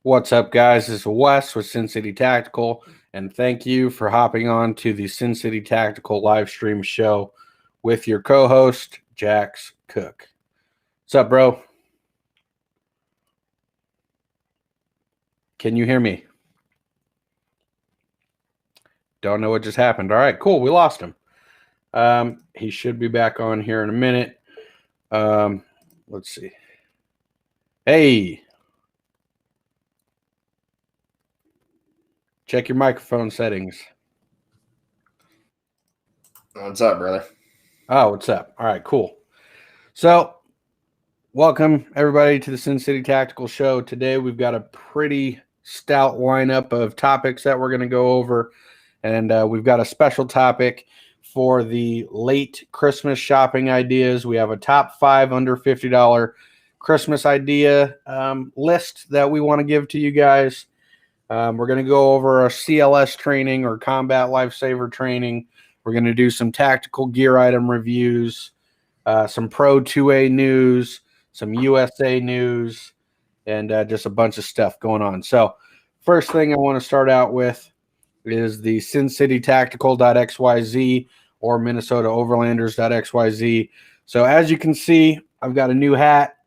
What's up, guys? This is Wes with Sincity Tactical, and thank you for hopping on to the Sincity Tactical live stream show with your co-host, Jax Cook. What's up, bro? Can you hear me? Don't know what just happened. All right, cool. We lost him. He should be back on here in a minute. Let's see. Hey. Check your microphone settings. What's up, brother? Oh, what's up? All right, cool. So, welcome everybody to the Sincity Tactical Show. Today we've got a pretty stout lineup of topics that we're going to go over, and we've got a special topic for the late Christmas shopping ideas. We have a top 5 under $50 Christmas idea list that we want to give to you guys. We're going to go over our CLS training or combat lifesaver training. We're going to do some tactical gear item reviews, some Pro 2A news, some USA news, and just a bunch of stuff going on. So first thing I want to start out with is the SincityTactical.xyz or MinnesotaOverlanders.xyz. So as you can see, I've got a new hat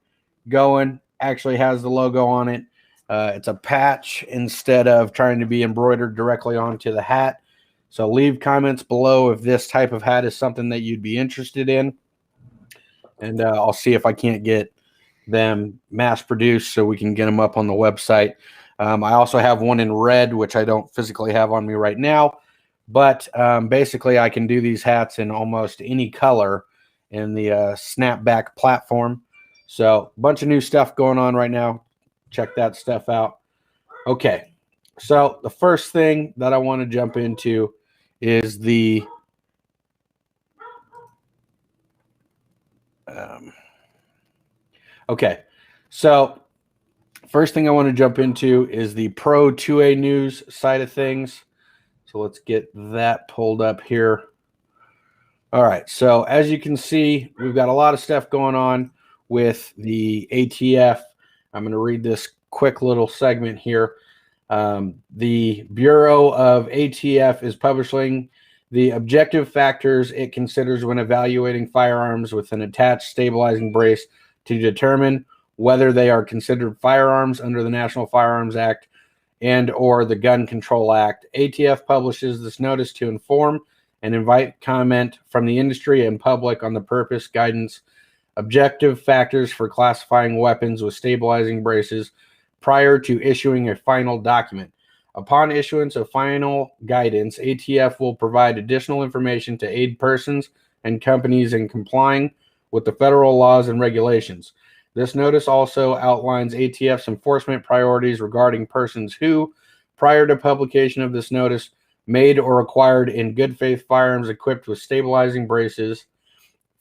going. Actually has the logo on it. It's a patch instead of trying to be embroidered directly onto the hat. So leave comments below if this type of hat is something that you'd be interested in. And I'll see if I can't get them mass produced so we can get them up on the website. I also have one in red, which I don't physically have on me right now. But basically, I can do these hats in almost any color in the snapback platform. So a bunch of new stuff going on right now. Check that stuff out. Okay, so the first thing that I want to jump into is the first thing I want to jump into is the Pro 2A news side of things. So let's get that pulled up here. All right, so as you can see, we've got a lot of stuff going on with the ATF. I'm going to read this quick little segment here. The Bureau of ATF is publishing the objective factors it considers when evaluating firearms with an attached stabilizing brace to determine whether they are considered firearms under the National Firearms Act and or the Gun Control Act. ATF publishes this notice to inform and invite comment from the industry and public on the purpose, guidance, objective factors for classifying weapons with stabilizing braces prior to issuing a final document. Upon issuance of final guidance, ATF will provide additional information to aid persons and companies in complying with the federal laws and regulations. This notice also outlines ATF's enforcement priorities regarding persons who, prior to publication of this notice, made or acquired in good faith firearms equipped with stabilizing braces.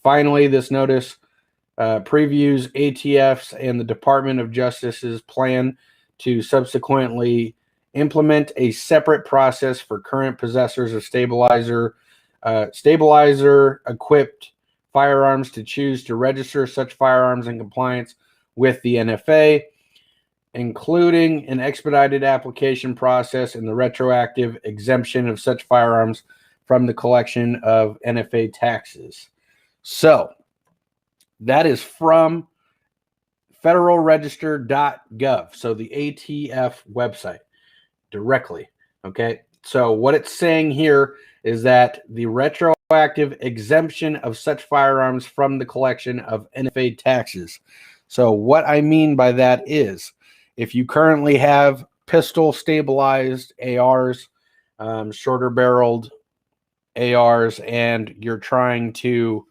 Finally, this notice previews ATF's and the Department of Justice's plan to subsequently implement a separate process for current possessors of stabilizer-equipped firearms to choose to register such firearms in compliance with the NFA, including an expedited application process and the retroactive exemption of such firearms from the collection of NFA taxes. So that is from federalregister.gov, so the ATF website directly. Okay, so what it's saying here is that the retroactive exemption of such firearms from the collection of NFA taxes. So what I mean by that is if you currently have pistol stabilized ARs, shorter barreled ARs, and you're trying to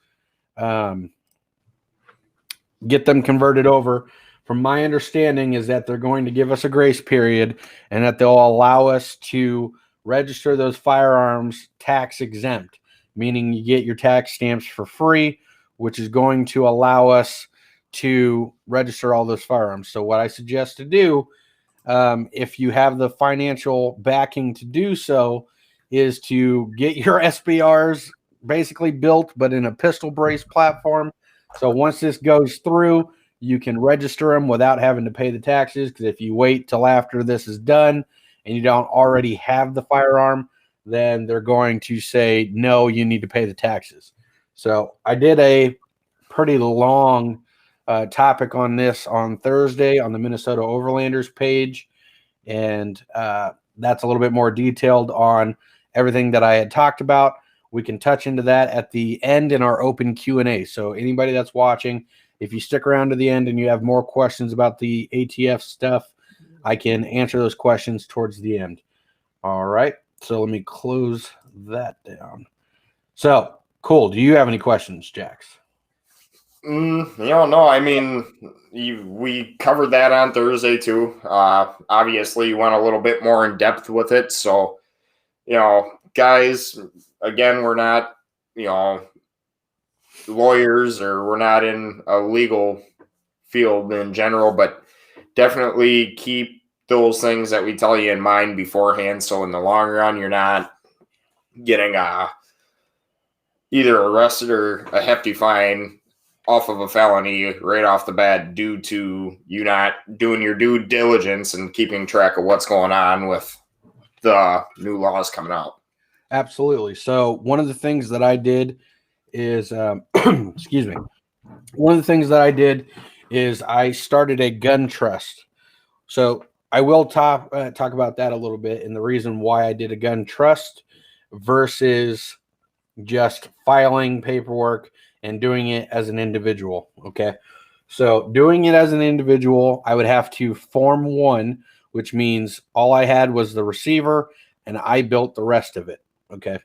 get them converted over, from my understanding is that they're going to give us a grace period and that they'll allow us to register those firearms tax exempt, meaning you get your tax stamps for free, which is going to allow us to register all those firearms. So what I suggest to do, if you have the financial backing to do so, is to get your SBRs basically built, but in a pistol brace platform. So once this goes through, you can register them without having to pay the taxes, because if you wait till after this is done and you don't already have the firearm, then they're going to say, no, you need to pay the taxes. So I did a pretty long topic on this on Thursday on the Minnesota Overlanders page, and that's a little bit more detailed on everything that I had talked about. We can touch into that at the end in our open Q&A. So anybody that's watching, if you stick around to the end and you have more questions about the ATF stuff, I can answer those questions towards the end. All right. So let me close that down. So, cool. Do you have any questions, Jax? No. I mean, we covered that on Thursday too. Obviously, you went a little bit more in depth with it. So, guys, again, we're not, lawyers, or we're not in a legal field in general, but definitely keep those things that we tell you in mind beforehand. So in the long run, you're not getting either arrested or a hefty fine off of a felony right off the bat due to you not doing your due diligence and keeping track of what's going on with the new laws coming out. Absolutely. So one of the things that I did is, excuse me, one of the things that I did is I started a gun trust. So I will talk about that a little bit, and the reason why I did a gun trust versus just filing paperwork and doing it as an individual. Okay. So doing it as an individual, I would have to form one, which means all I had was the receiver and I built the rest of it. Okay.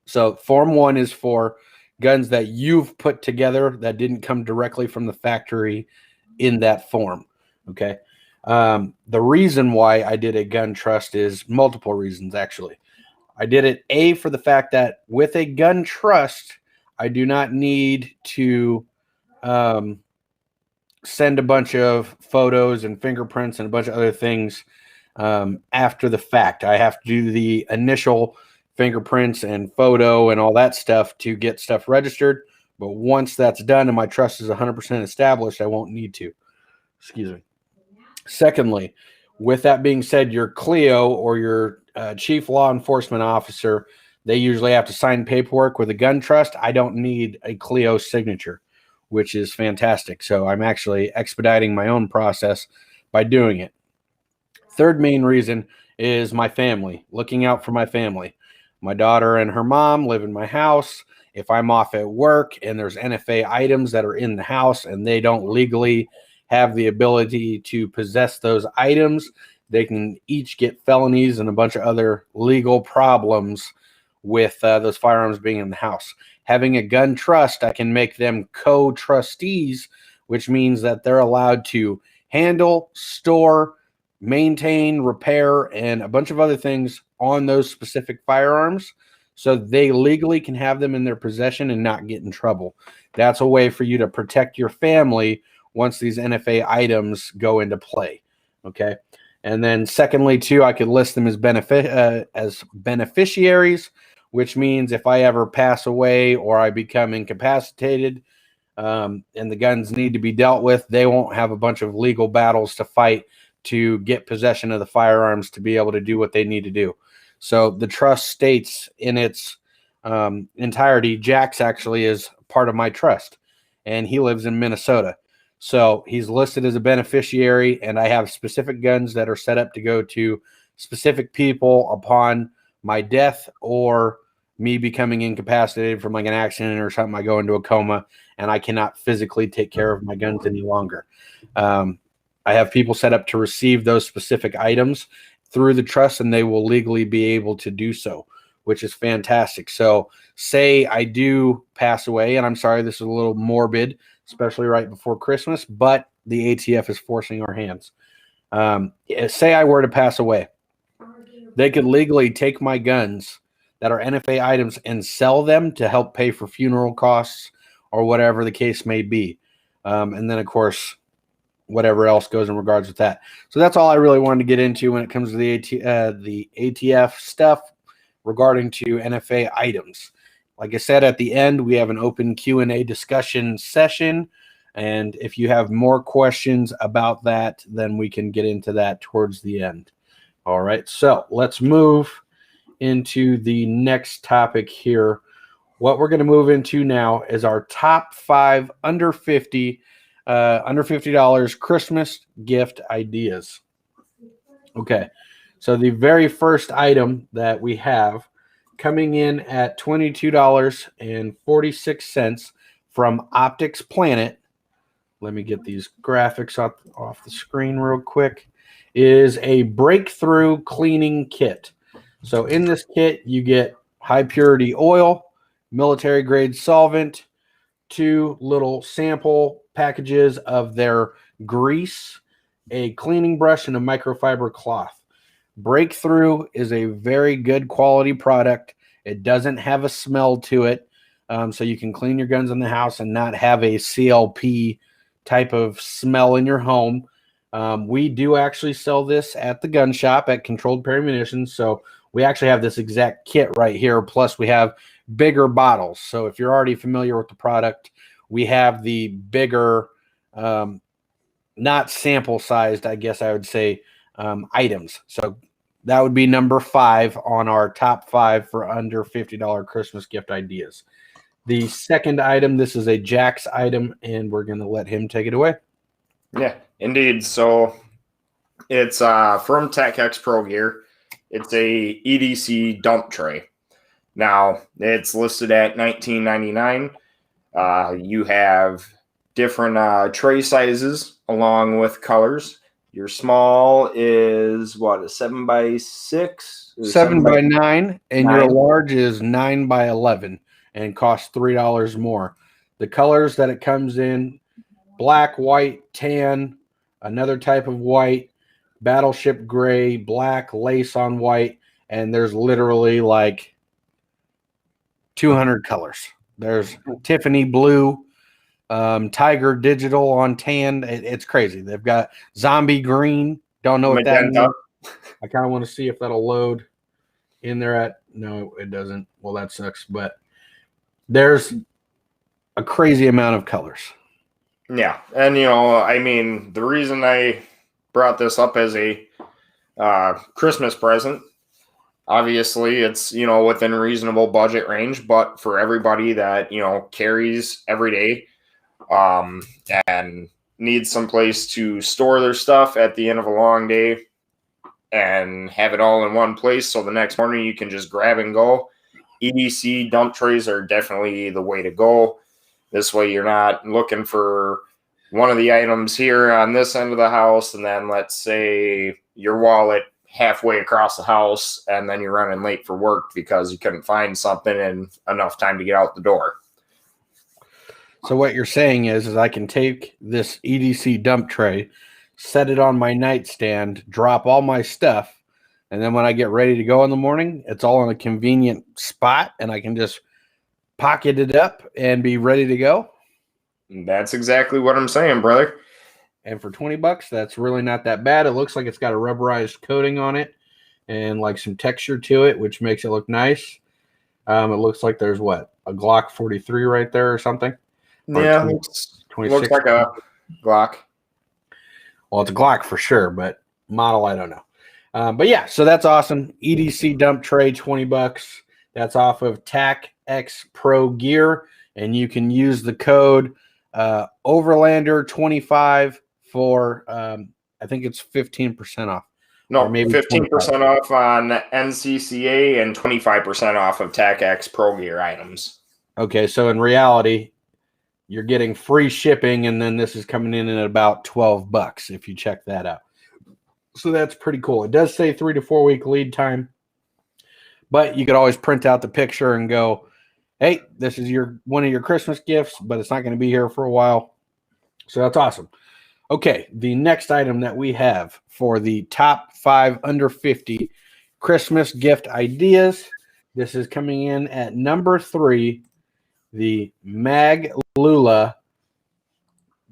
So form one is for guns that you've put together that didn't come directly from the factory in that form. Okay. The reason why I did a gun trust is multiple reasons, actually. I did it, for the fact that with a gun trust, I do not need to send a bunch of photos and fingerprints and a bunch of other things after the fact. I have to do the initial fingerprints and photo and all that stuff to get stuff registered. But once that's done and my trust is 100% established, I won't need to. Excuse me. Secondly, with that being said, your CLEO or your chief law enforcement officer, they usually have to sign paperwork with a gun trust. I don't need a CLEO signature, which is fantastic. So I'm actually expediting my own process by doing it. Third main reason is my family, looking out for my family. My daughter and her mom live in my house. If I'm off at work and there's NFA items that are in the house and they don't legally have the ability to possess those items, they can each get felonies and a bunch of other legal problems with those firearms being in the house. Having a gun trust, I can make them co-trustees, which means that they're allowed to handle, store, maintain, repair, and a bunch of other things on those specific firearms, so they legally can have them in their possession and not get in trouble. That's a way for you to protect your family once these NFA items go into play. Okay. And then secondly, too, I could list them as beneficiaries, which means if I ever pass away or I become incapacitated and the guns need to be dealt with, they won't have a bunch of legal battles to fight to get possession of the firearms to be able to do what they need to do. So the trust states in its entirety, Jax actually is part of my trust, and he lives in Minnesota. So he's listed as a beneficiary, and I have specific guns that are set up to go to specific people upon my death or me becoming incapacitated from like an accident or something. I go into a coma and I cannot physically take care of my guns any longer. I have people set up to receive those specific items through the trust, and they will legally be able to do so, which is fantastic. So say I do pass away, and I'm sorry, this is a little morbid, especially right before Christmas, but the ATF is forcing our hands. Say I were to pass away, they could legally take my guns that are NFA items and sell them to help pay for funeral costs or whatever the case may be. And then, of course, whatever else goes in regards with that. So that's all I really wanted to get into when it comes to the ATF stuff regarding to NFA items. Like I said, at the end, we have an open Q&A discussion session, And if you have more questions about that, then we can get into that towards the end. All right, so let's move into the next topic here. What we're going to move into now is our top 5 under $50 Christmas gift ideas. Okay, so the very first item that we have coming in at $22.46 from Optics Planet. Let me get these graphics off the screen real quick. Is a breakthrough cleaning kit. So in this kit, you get high purity oil, military grade solvent, 2 little sample packages of their grease, a cleaning brush, and a microfiber cloth. Breakthrough is a very good quality product. It doesn't have a smell to it, so you can clean your guns in the house and not have a CLP type of smell in your home. We do actually sell this at the gun shop at Controlled Perry Munitions, so we actually have this exact kit right here, plus we have bigger bottles. So if you're already familiar with the product, we have the bigger, not sample sized, I guess I would say, items. So that would be number 5 on our top 5 for under $50 Christmas gift ideas. The second item, this is a Jack's item, and we're going to let him take it away. Yeah, indeed. So it's from TechX Pro Gear. It's a EDC Dump Tray. Now, it's listed at $19.99. You have different tray sizes along with colors. Your small is what, a 7x6? 7x9, and your large is 9x11 and costs $3 more. The colors that it comes in: black, white, tan, another type of white, battleship gray, black, lace on white, and there's literally like 200 colors. There's Tiffany blue, tiger digital on tan. It's crazy. They've got zombie green. Don't know what that means. I kind of want to see if that'll load in there at. No, it doesn't. Well, that sucks. But there's a crazy amount of colors. Yeah. And, I mean, the reason I brought this up as a Christmas present, obviously it's, within reasonable budget range, but for everybody that, carries every day and needs some place to store their stuff at the end of a long day and have it all in one place so the next morning you can just grab and go, EDC dump trays are definitely the way to go. This way you're not looking for one of the items here on this end of the house, and then let's say your wallet halfway across the house, and then you're running late for work because you couldn't find something in enough time to get out the door. So what you're saying is I can take this EDC dump tray, set it on my nightstand, drop all my stuff, and then when I get ready to go in the morning, it's all in a convenient spot, and I can just pocket it up and be ready to go. That's exactly what I'm saying, brother. And for $20, that's really not that bad. It looks like it's got a rubberized coating on it and like some texture to it, which makes it look nice. It looks like there's what, a Glock 43 right there or something? Yeah, looks like a Glock. Well, it's a Glock for sure, but model, I don't know. But yeah, so that's awesome. EDC dump tray, $20. That's off of TechX Pro Gear, and you can use the code Overlander25 for I think it's 15% off. No, maybe 15% off on NCCA and 25% off of TechX Pro Gear items. Okay, so in reality, you're getting free shipping, and then this is coming in at about $12 if you check that out. So that's pretty cool. It does say 3 to 4 week lead time, but you could always print out the picture and go, hey, this is one of your Christmas gifts, but it's not going to be here for a while. So that's awesome. Okay, the next item that we have for the top 5 under 50 Christmas gift ideas, this is coming in at number 3, the Magula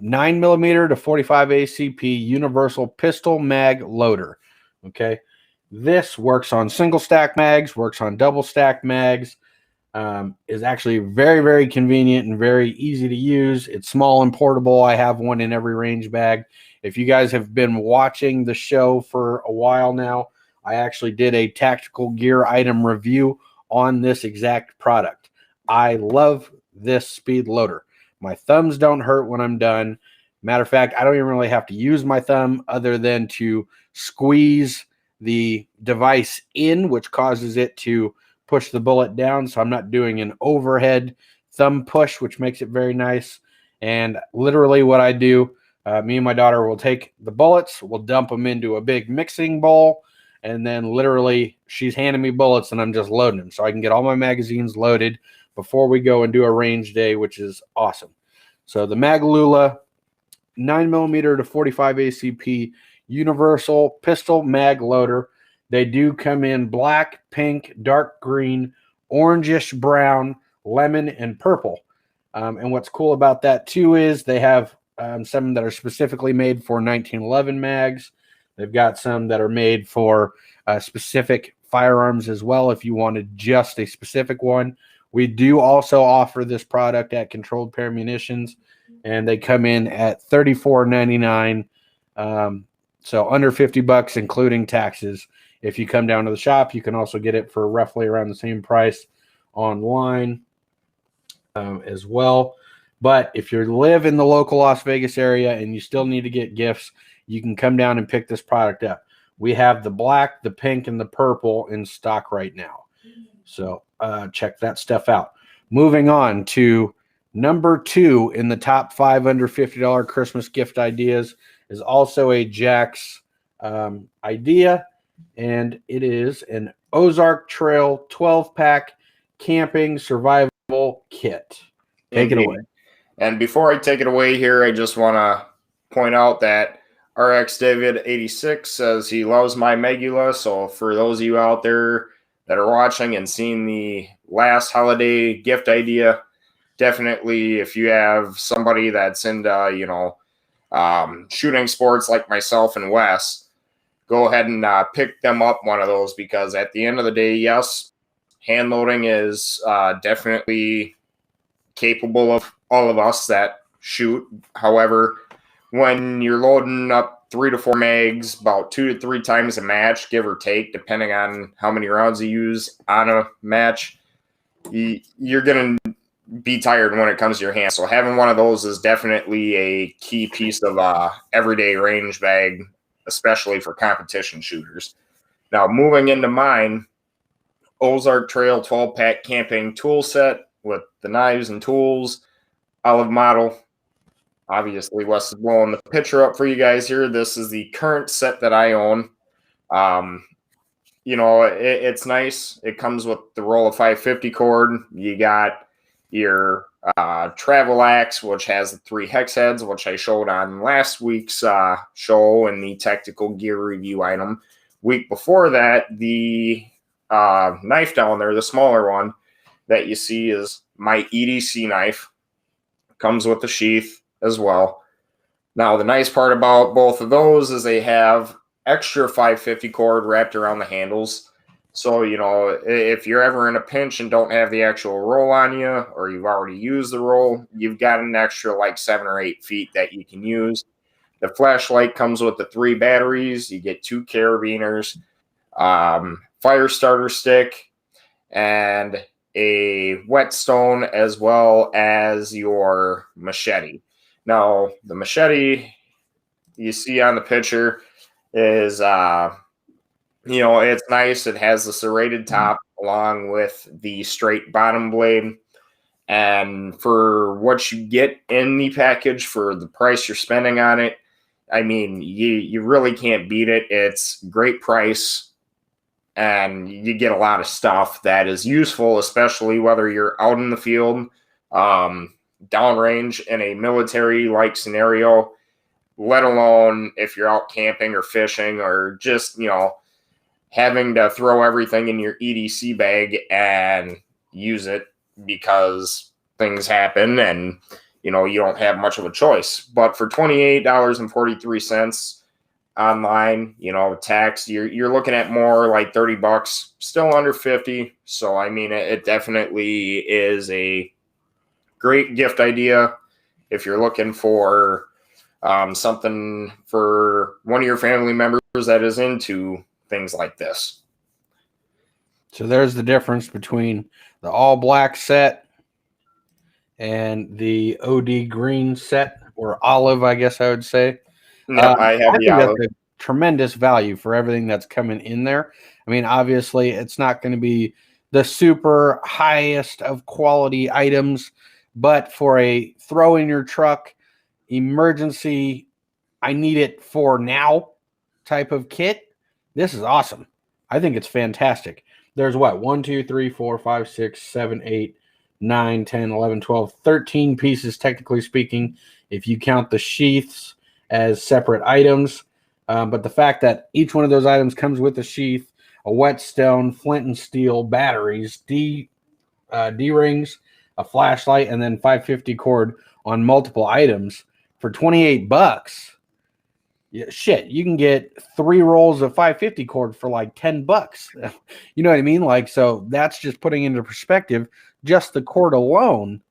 9mm to 45 ACP Universal Pistol Mag Loader. Okay, this works on single stack mags, works on double stack mags. is actually very, very convenient and very easy to use. It's small and portable. I have one in every range bag. If you guys have been watching the show for a while now, I actually did a tactical gear item review on this exact product. I love this speed loader. My thumbs don't hurt when I'm done. Matter of fact, I don't even really have to use my thumb other than to squeeze the device in, which causes it to push the bullet down. So I'm not doing an overhead thumb push, which makes it very nice. And literally what I do, me and my daughter will take the bullets, we'll dump them into a big mixing bowl, and then literally she's handing me bullets and I'm just loading them. So I can get all my magazines loaded before we go and do a range day, which is awesome. So the Magula 9mm to 45 ACP universal pistol mag loader. They do come in black, pink, dark green, orangish brown, lemon, and purple. And what's cool about that too is they have some that are specifically made for 1911 mags. They've got some that are made for specific firearms as well if you wanted just a specific one. We do also offer this product at Controlled Pair Munitions, and they come in at $34.99. So under $50, including taxes. If you come down to the shop, you can also get it for roughly around the same price online as well. But if you live in the local Las Vegas area and you still need to get gifts, you can come down and pick this product up. We have the black, the pink, and the purple in stock right now. So check that stuff out. Moving on to number 2 in the top 5 under $50 Christmas gift ideas is also a Jack's idea, and it is an OZARK Trail 12-pack camping survival kit. Take it away. And before I take it away here, I just want to point out that RX David 86 says he loves my Magula. So for those of you out there that are watching and seeing the last holiday gift idea, definitely if you have somebody that's into, shooting sports like myself and Wes, go ahead and pick them up one of those, because at the end of the day, yes, hand loading is definitely capable of all of us that shoot. However, when you're loading up 3 to 4 mags about 2 to 3 times a match, give or take, depending on how many rounds you use on a match, you're going to be tired when it comes to your hand. So having one of those is definitely a key piece of everyday range bag, especially for competition shooters. Now, moving into mine, OZARK Trail 12-pack camping tool set with the knives and tools, olive model. Obviously, Wes is blowing the picture up for you guys here. This is the current set that I own. It's nice. It comes with the roll of 550 cord. You got your travel axe, which has the 3 hex heads, which I showed on last week's show in the tactical gear review item. Week before that, the knife down there, the smaller one that you see, is my EDC knife. Comes with the sheath as well. Now, the nice part about both of those is they have extra 550 cord wrapped around the handles. So, if you're ever in a pinch and don't have the actual roll on you, or you've already used the roll, you've got an extra like 7 or 8 feet that you can use. The flashlight comes with the 3 batteries. You get 2 carabiners, fire starter stick, and a whetstone, as well as your machete. Now, the machete you see on the picture is, it's nice. It has the serrated top along with the straight bottom blade. And for what you get in the package, for the price you're spending on it, I mean, you really can't beat it. It's great price, and you get a lot of stuff that is useful, especially whether you're out in the field, downrange in a military-like scenario, let alone if you're out camping or fishing, or just, having to throw everything in your EDC bag and use it because things happen and, you don't have much of a choice. But for $28.43, online, tax, you're looking at more like $30, still under 50. So, I mean, it definitely is a great gift idea if you're looking for something for one of your family members that is into things like this. So there's the difference between the all black set and the OD green set, or olive, I guess I would say. Yep, I have the think olive. that's a tremendous value for everything that's coming in there. I mean, obviously, it's not going to be the super highest of quality items, but for a throw in your truck, emergency, I need it for now type of kit, this is awesome. I think it's fantastic. There's what? 1, 2, 3, 4, 5, 6, 7, 8, 9, 10, 11, 12, 13 pieces, technically speaking, if you count the sheaths as separate items. But the fact that each one of those items comes with a sheath, a whetstone, flint and steel, batteries, D-rings, a flashlight, and then 550 cord on multiple items for $28. Yeah, shit, you can get 3 rolls of 550 cord for like $10. You know what I mean? Like, so that's just putting into perspective. Just the cord alone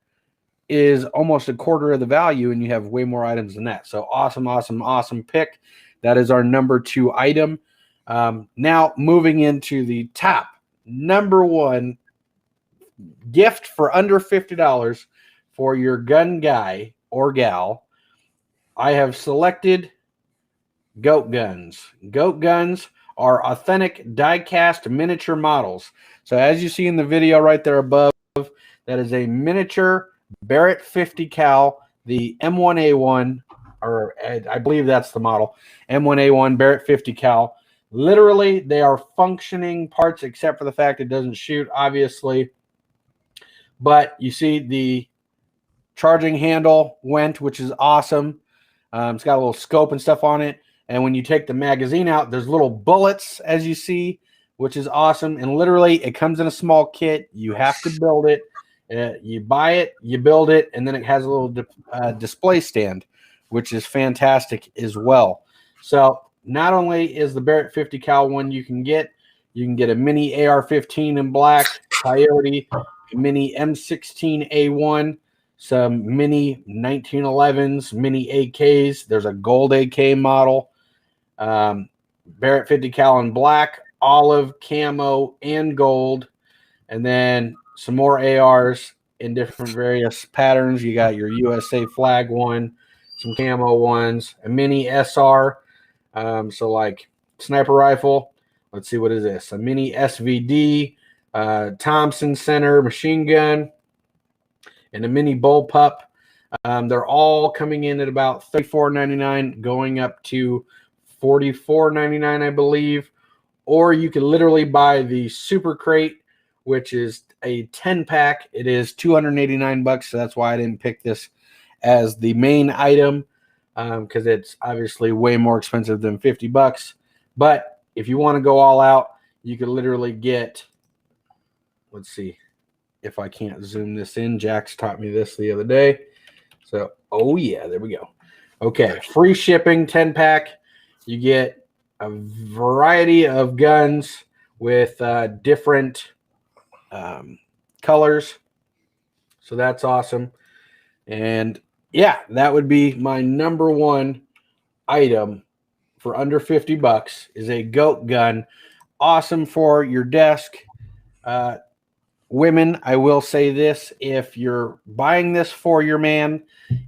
is almost a quarter of the value, and you have way more items than that. So awesome pick. That is our number 2 item. Now moving into the top number 1 gift for under $50 for your gun guy or gal. I have selected goat guns. Goat guns are authentic die-cast miniature models. So as you see in the video right there above, that is a miniature Barrett 50 cal, the M1A1, or I believe that's the model, M1A1 Barrett 50 cal. Literally, they are functioning parts except for the fact it doesn't shoot, obviously. But you see the charging handle went, which is awesome. It's got a little scope and stuff on it. And when you take the magazine out, there's little bullets, as you see, which is awesome. And literally, it comes in a small kit. You have to build it. You buy it, you build it, and then it has a little display stand, which is fantastic as well. So not only is the Barrett 50 cal one you can get a mini AR-15 in black, Coyote, a mini M16A1, some mini 1911s, mini AKs. There's a gold AK model. Barrett 50 cal in black, olive, camo, and gold. And then some more ARs in different various patterns. You got your USA flag one, some camo ones, a mini SR. So like sniper rifle. Let's see, what is this? A mini SVD, Thompson Center machine gun, and a mini bullpup. They're all coming in at about $34.99, going up to $44.99, I believe. Or you can literally buy the Super Crate, which is a 10-pack. It is $289, so that's why I didn't pick this as the main item, because it's obviously way more expensive than $50. But if you want to go all out, you could literally get, let's see if I can't zoom this in. Jax taught me this the other day. So, oh yeah, there we go. Okay, free shipping, 10-pack. You get a variety of guns with different colors. So that's awesome. And yeah, that would be my number 1 item for under $50 is a goat gun. Awesome for your desk. Women, I will say this, if you're buying this for your man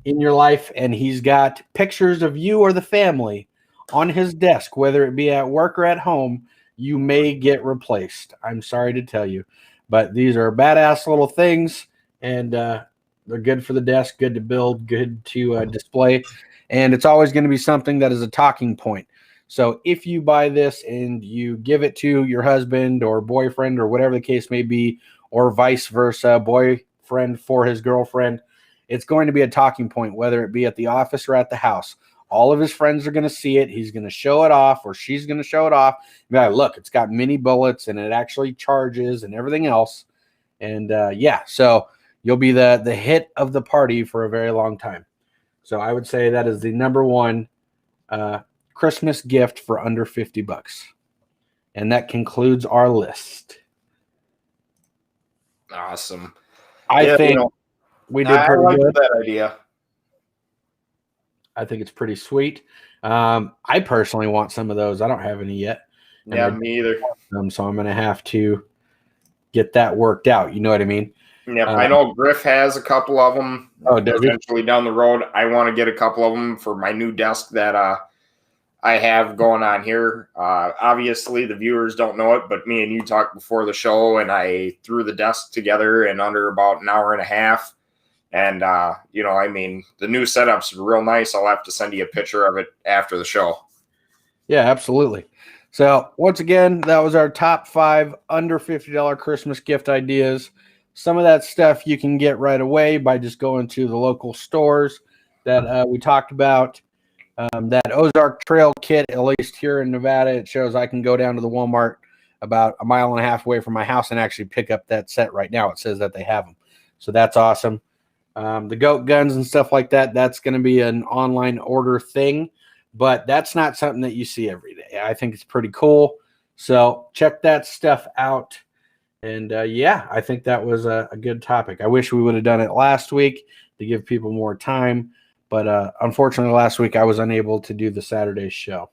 in your life and he's got pictures of you or the family on his desk, whether it be at work or at home, you may get replaced. I'm sorry to tell you, but these are badass little things, and they're good for the desk, good to build, good to display, and it's always going to be something that is a talking point. So if you buy this and you give it to your husband or boyfriend or whatever the case may be, or vice versa, boyfriend for his girlfriend, it's going to be a talking point, whether it be at the office or at the house. All of his friends are going to see it. He's going to show it off, or she's going to show it off. Be like, look, it's got mini bullets and it actually charges and everything else. And yeah, so you'll be the hit of the party for a very long time. So I would say that is the number 1 Christmas gift for under $50. And that concludes our list. Awesome. I think we did pretty like good. that idea. I think it's pretty sweet. I personally want some of those. I don't have any yet. Yeah, me either. So I'm going to have to get that worked out. You know what I mean? Yeah, I know Griff has a couple of them. Oh, does he? Eventually down the road, I want to get a couple of them for my new desk that I have going on here. Obviously, the viewers don't know it, but me and you talked before the show, and I threw the desk together in under about an hour and a half. And, the new setup's real nice. I'll have to send you a picture of it after the show. Yeah, absolutely. So, once again, that was our top 5 under $50 Christmas gift ideas. Some of that stuff you can get right away by just going to the local stores that we talked about. That OZARK Trail kit, at least here in Nevada, it shows I can go down to the Walmart about a mile and a half away from my house and actually pick up that set right now. It says that they have them. So that's awesome. The goat guns and stuff like that, that's going to be an online order thing, but that's not something that you see every day. I think it's pretty cool. So check that stuff out. And I think that was a good topic. I wish we would have done it last week to give people more time. But unfortunately, last week I was unable to do the Saturday show.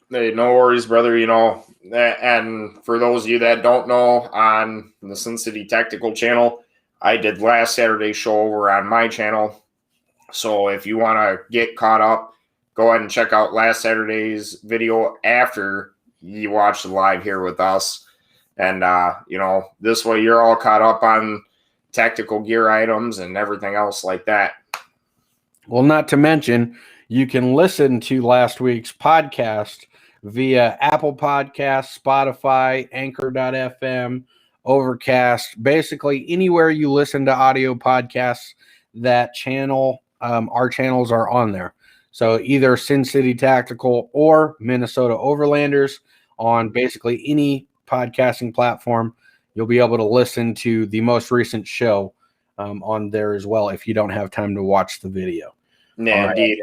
Hey, no worries, brother. And for those of you that don't know, on the Sincity Tactical channel, I did last Saturday's show over on my channel. So if you want to get caught up, go ahead and check out last Saturday's video after you watch the live here with us. And, this way you're all caught up on tactical gear items and everything else like that. Well, not to mention, you can listen to last week's podcast via Apple Podcasts, Spotify, Anchor.fm, Overcast, basically anywhere you listen to audio podcasts, that channel, our channels are on there. So either Sincity Tactical or Minnesota Overlanders on basically any podcasting platform, you'll be able to listen to the most recent show on there as well if you don't have time to watch the video. Yeah, indeed.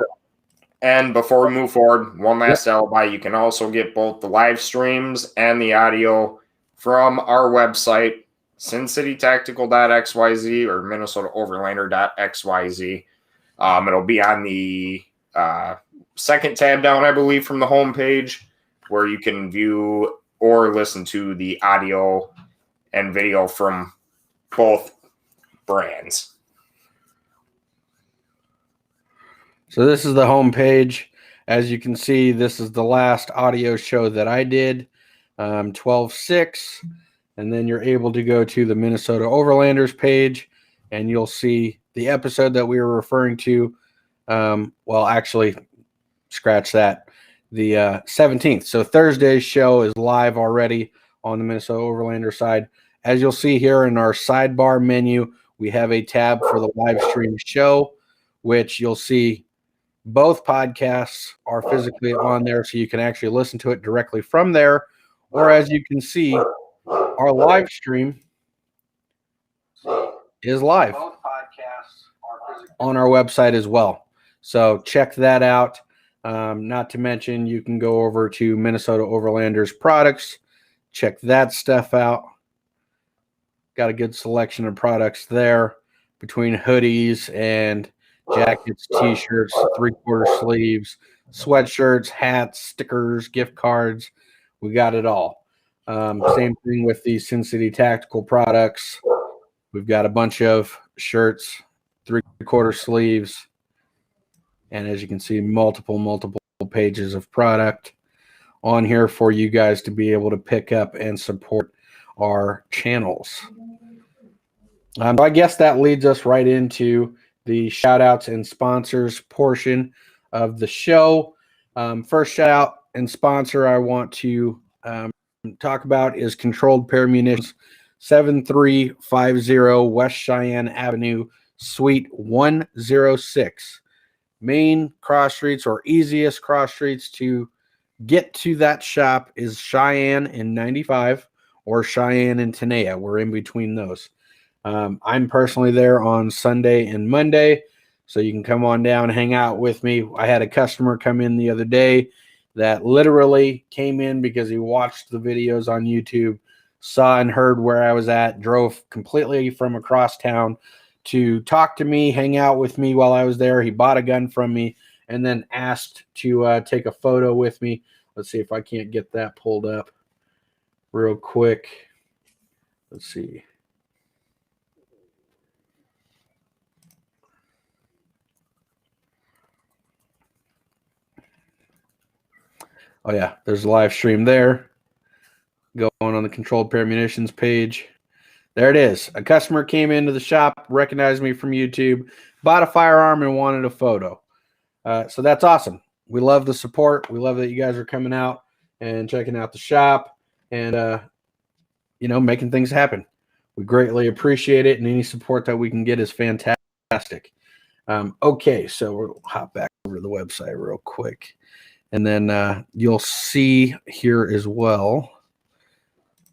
And before we move forward, one last alibi, you can also get both the live streams and the audio from our website, sincitytactical.xyz or minnesotaoverlander.xyz. It'll be on the second tab down, I believe, from the homepage, where you can view or listen to the audio and video from both brands. So this is the home page. As you can see, this is the last audio show that I did, 12/6. And then you're able to go to the Minnesota Overlanders page, and you'll see the episode that we were referring to. Actually, scratch that. The 17th. So Thursday's show is live already on the Minnesota Overlander side. As you'll see here in our sidebar menu, we have a tab for the live stream show, which you'll see both podcasts are physically on there, so you can actually listen to it directly from there. Or as you can see, our live stream is live on our website as well. So check that out. Not to mention, you can go over to Minnesota Overlanders products. Check that stuff out. Got a good selection of products there between hoodies and jackets, t-shirts, 3/4 sleeves, sweatshirts, hats, stickers, gift cards. We got it all. Same thing with the Sincity Tactical products. We've got a bunch of shirts, 3/4 sleeves, and as you can see, multiple pages of product on here for you guys to be able to pick up and support our channels. So I guess that leads us right into the shout outs and sponsors portion of the show. First shout out and sponsor I want to talk about is Controlled Pair Munitions, 7350 West Cheyenne Avenue, Suite 106. Main cross streets or easiest cross streets to get to that shop is Cheyenne and 95 or Cheyenne and Tenaya. We're in between those. I'm personally there on Sunday and Monday, so you can come on down and hang out with me. I had a customer come in the other day that literally came in because he watched the videos on YouTube, saw and heard where I was at, drove completely from across town to talk to me, hang out with me while I was there. He bought a gun from me and then asked to take a photo with me. Let's see if I can't get that pulled up real quick. Let's see. Oh, yeah, there's a live stream there. Going on the Controlled Pair Munitions page. There it is. A customer came into the shop, recognized me from YouTube, bought a firearm, and wanted a photo. So that's awesome. We love the support. We love that you guys are coming out and checking out the shop and, making things happen. We greatly appreciate it, and any support that we can get is fantastic. Okay, so we'll hop back over to the website real quick. And then you'll see here as well,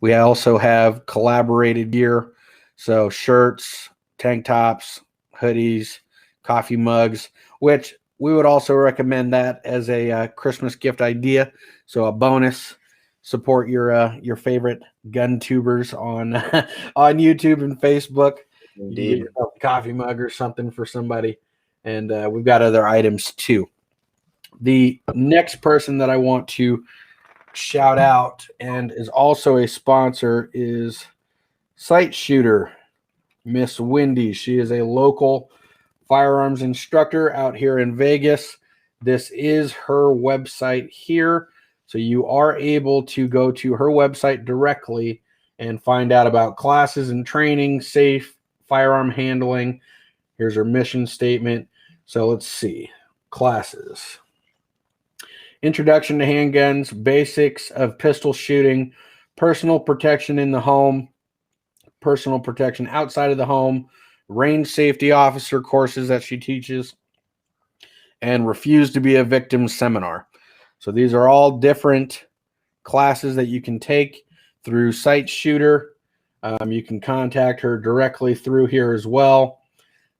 we also have collaborated gear. So shirts, tank tops, hoodies, coffee mugs, which we would also recommend that as a Christmas gift idea. So a bonus, support your favorite gun tubers on on YouTube and Facebook. Indeed. You get yourself a coffee mug or something for somebody. And we've got other items too. The next person that I want to shout out and is also a sponsor is Sight Shooter, Miss Wendy. She is a local firearms instructor out here in Vegas. This is her website here. So you are able to go to her website directly and find out about classes and training, safe firearm handling. Here's her mission statement. So let's see. Classes. Introduction to handguns, basics of pistol shooting, personal protection in the home, personal protection outside of the home, range safety officer courses that she teaches, and refuse to be a victim seminar. So these are all different classes that you can take through Sight Shooter. You can contact her directly through here as well.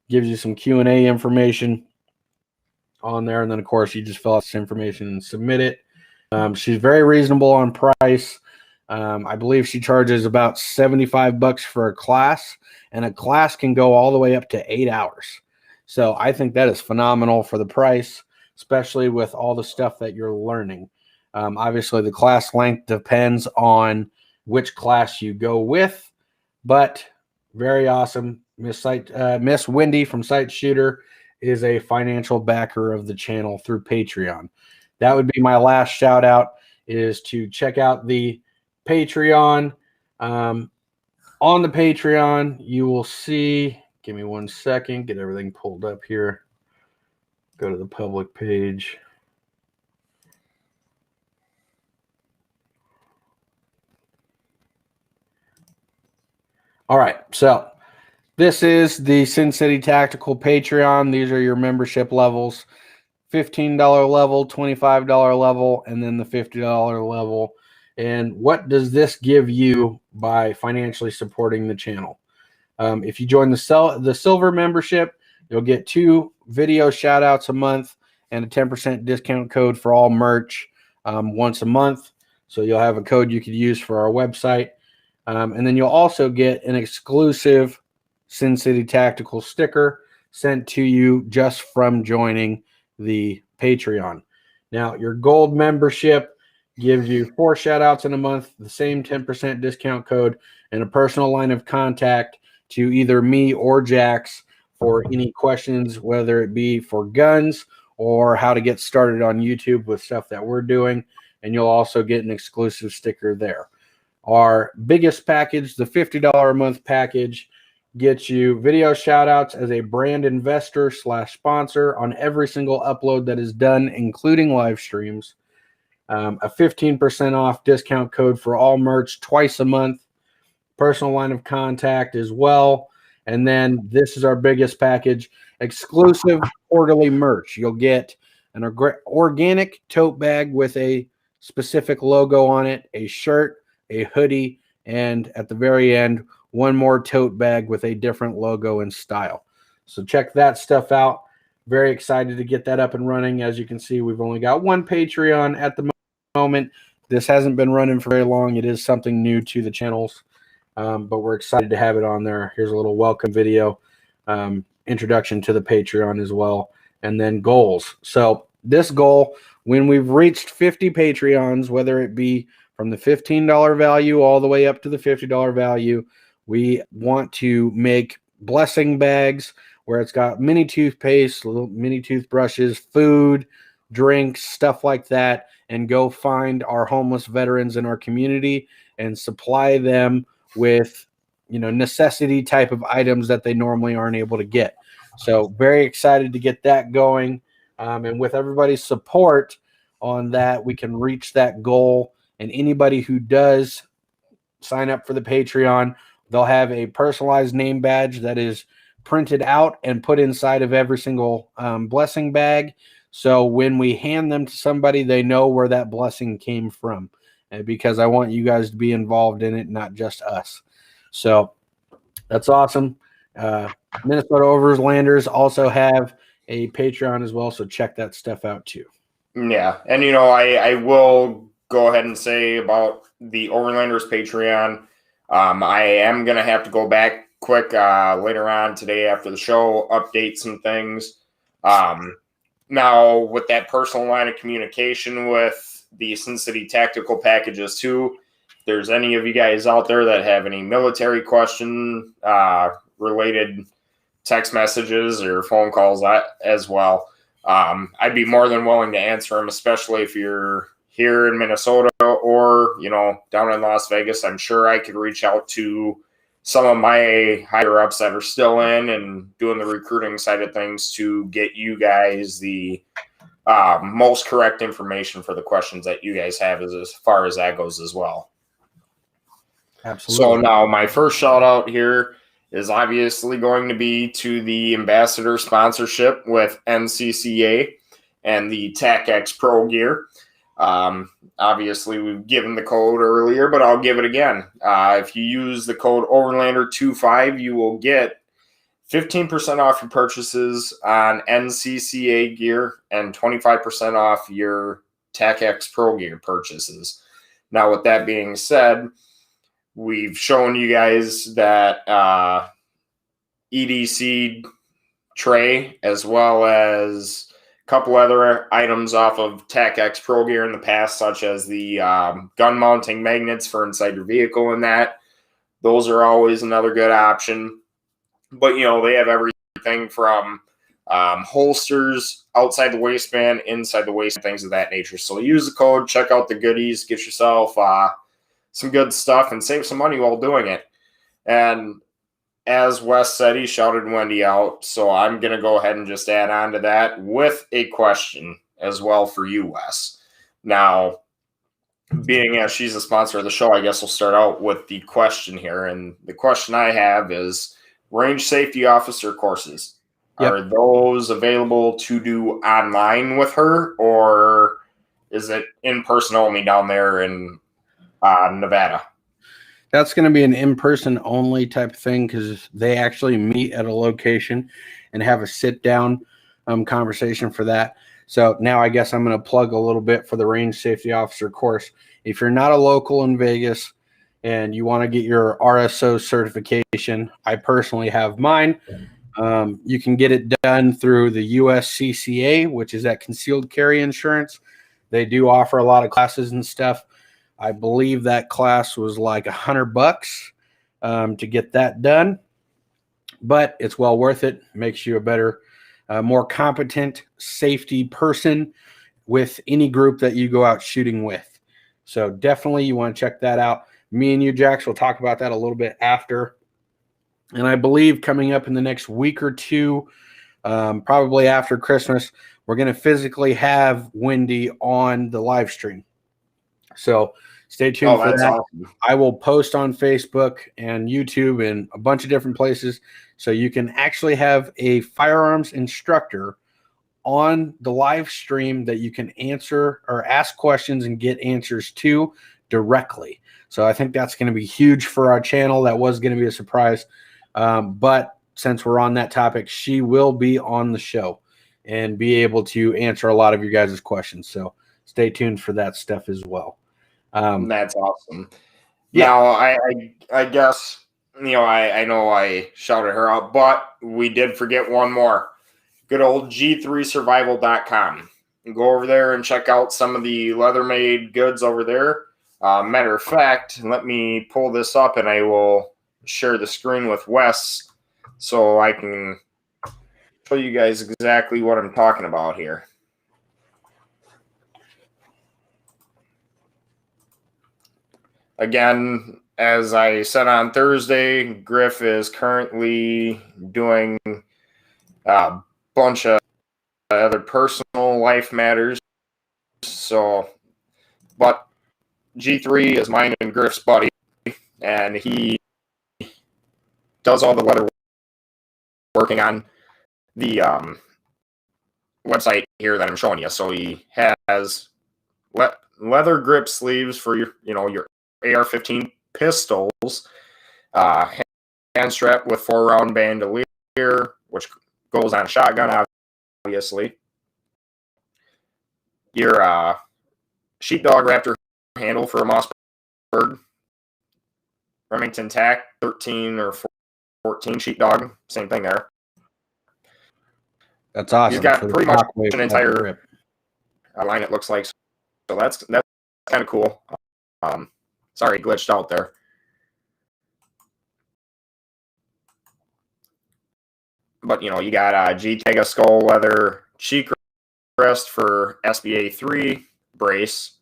Gives you some Q&A information on there, and then of course you just fill out this information and submit it. She's very reasonable on price. I believe she charges about $75 for a class, and a class can go all the way up to 8 hours. So I think that is phenomenal for the price, especially with all the stuff that you're learning. Obviously the class length depends on which class you go with, but very awesome. Miss Wendy from Sight Shooter is a financial backer of the channel through Patreon. That would be my last shout out, is to check out the Patreon. On the Patreon, you will see, give me 1 second, get everything pulled up here. Go to the public page. All right, so this is the Sincity Tactical Patreon. These are your membership levels. $15 level, $25 level, and then the $50 level. And what does this give you by financially supporting the channel? If you join the silver membership, you'll get 2 video shout outs a month and a 10% discount code for all merch once a month. So you'll have a code you could use for our website. And then you'll also get an exclusive Sincity Tactical sticker sent to you just from joining the Patreon. Now, your gold membership gives you 4 shout outs in a month, the same 10% discount code, and a personal line of contact to either me or Jax for any questions, whether it be for guns or how to get started on YouTube with stuff that we're doing. And you'll also get an exclusive sticker there. Our biggest package, the $50 a month package, gets you video shout outs as a brand investor / sponsor on every single upload that is done, including live streams. A 15% off discount code for all merch twice a month. Personal line of contact as well. And then this is our biggest package, exclusive quarterly merch. You'll get an organic tote bag with a specific logo on it, a shirt, a hoodie, and at the very end, 1 more tote bag with a different logo and style. So check that stuff out. very excited to get that up and running. As you can see, we've only got one Patreon at the moment. This hasn't been running for very long. It is something new to the channels, but we're excited to have it on there. Here's a little welcome video, introduction to the Patreon as well, and then goals. So this goal, when we've reached 50 Patreons, whether it be from the $15 value all the way up to the $50 value, we want to make blessing bags where it's got mini toothpaste, little mini toothbrushes, food, drinks, stuff like that, and go find our homeless veterans in our community and supply them with, you know, necessity type of items that they normally aren't able to get. So very excited to get that going. And with everybody's support on that, we can reach that goal. And anybody who does sign up for the Patreon, they'll have a personalized name badge that is printed out and put inside of every single blessing bag. So when we hand them to somebody, they know where that blessing came from. And because I want you guys to be involved in it, not just us. So that's awesome. Minnesota Overlanders also have a Patreon as well, so check that stuff out too. Yeah, and you know, I will go ahead and say about the Overlanders Patreon, I am going to have to go back quick later on today after the show, update some things. Now, with that personal line of communication with the Sincity Tactical packages too, if there's any of you guys out there that have any military question related text messages or phone calls as well, I'd be more than willing to answer them, especially if you're here in Minnesota or, you know, down in Las Vegas. I'm sure I could reach out to some of my higher ups that are still in and doing the recruiting side of things to get you guys the most correct information for the questions that you guys have as far as that goes as well. Absolutely. So now my first shout out here is obviously going to be to the ambassador sponsorship with NCCA and the TACX Pro gear. Obviously, we've given the code earlier, but I'll give it again. If you use the code Overlander25, you will get 15% off your purchases on NCCA gear and 25% off your TACX Pro gear purchases. Now, with that being said, we've shown you guys that EDC tray as well as couple other items off of TACX Pro gear in the past, such as the gun mounting magnets for inside your vehicle and that. Those are always another good option. But, you know, they have everything from holsters outside the waistband, inside the waist, things of that nature. So use the code, check out the goodies, get yourself some good stuff, and save some money while doing it. And as Wes said, he shouted Wendy out, so I'm going to go ahead and just add on to that with a question as well for you, Wes. Now, being as she's a sponsor of the show, I guess we'll start out with the question here. And the question I have is, range safety officer courses, are those available to do online with her, or is it in person only down there in Nevada? That's going to be an in-person only type of thing because they actually meet at a location and have a sit-down conversation for that. So now I guess I'm going to plug a little bit for the range safety officer course. If you're not a local in Vegas and you want to get your RSO certification, I personally have mine. You can get it done through the USCCA, which is that concealed carry insurance. They do offer a lot of classes and stuff. I believe that class was like $100 to get that done, but it's well worth it. Makes you a better, more competent safety person with any group that you go out shooting with. So definitely you want to check that out. Me and you, Jax, will talk about that a little bit after. And I believe coming up in the next week or two, probably after Christmas, we're going to physically have Wendy on the live stream. So stay tuned for that. Awesome. I will post on Facebook and YouTube and a bunch of different places so you can actually have a firearms instructor on the live stream that you can answer or ask questions and get answers to directly. So I think that's going to be huge for our channel. That was going to be a surprise. But since we're on that topic, she will be on the show. and be able to answer a lot of your guys' questions. So stay tuned for that stuff as well. That's awesome. Yeah. Now, I guess, I know I shouted her out, but we did forget one more. Good old G3survival.com. Go over there and check out some of the leather-made goods over there. Matter of fact, let me pull this up and I will share the screen with Wes so I can show you guys exactly what I'm talking about here. Again, as I said on Thursday, Griff is currently doing a bunch of other personal life matters. So, but G3 is mine and Griff's buddy, and he does all the leather working on the website here that I'm showing you. So he has leather grip sleeves for your AR-15 pistols, hand strap with 4-round bandolier, which goes on a shotgun, obviously. Your sheepdog raptor handle for a Mossberg, Remington TAC 13 or 14 sheepdog, same thing there. That's awesome. He's got pretty much an entire line, it looks like. So that's kind of cool. Sorry, glitched out there. But, you got G-Tega skull leather cheek rest for SBA 3 brace,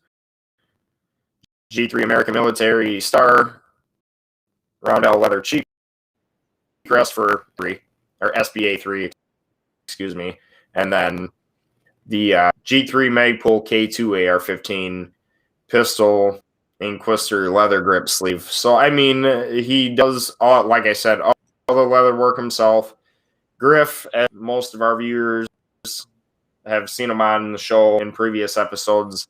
G3 American Military Star roundel leather cheek rest for 3, or SBA 3, excuse me. And then the G3 Magpul K2 AR-15 pistol Inquisitor leather grip sleeve. So, I mean, he does, like I said, all the leather work himself. Griff, as most of our viewers have seen him on the show in previous episodes,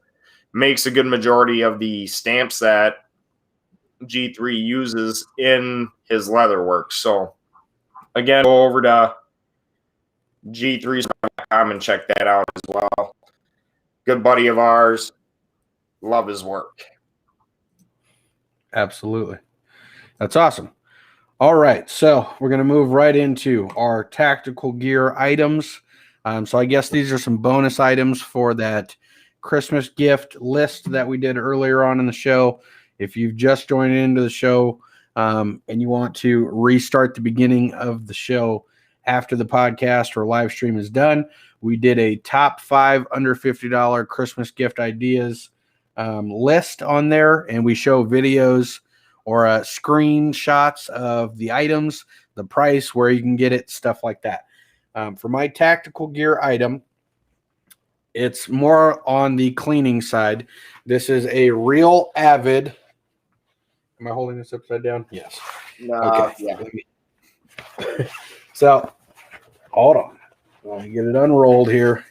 makes a good majority of the stamps that G3 uses in his leather work. So, again, go over to G3.com and check that out as well. Good buddy of ours. Love his work. Absolutely. That's awesome. All right. So we're going to move right into our tactical gear items. So I guess these are some bonus items for that Christmas gift list that we did earlier on in the show. If you've just joined into the show and you want to restart the beginning of the show after the podcast or live stream is done, we did a top 5 under $50 Christmas gift ideas list on there, and we show videos or screenshots of the items, the price, where you can get it, stuff like that. For my tactical gear item, it's more on the cleaning side. This is a real Avid. Am I holding this upside down? Yes. Okay. Yeah. So, hold on. Let me get it unrolled here.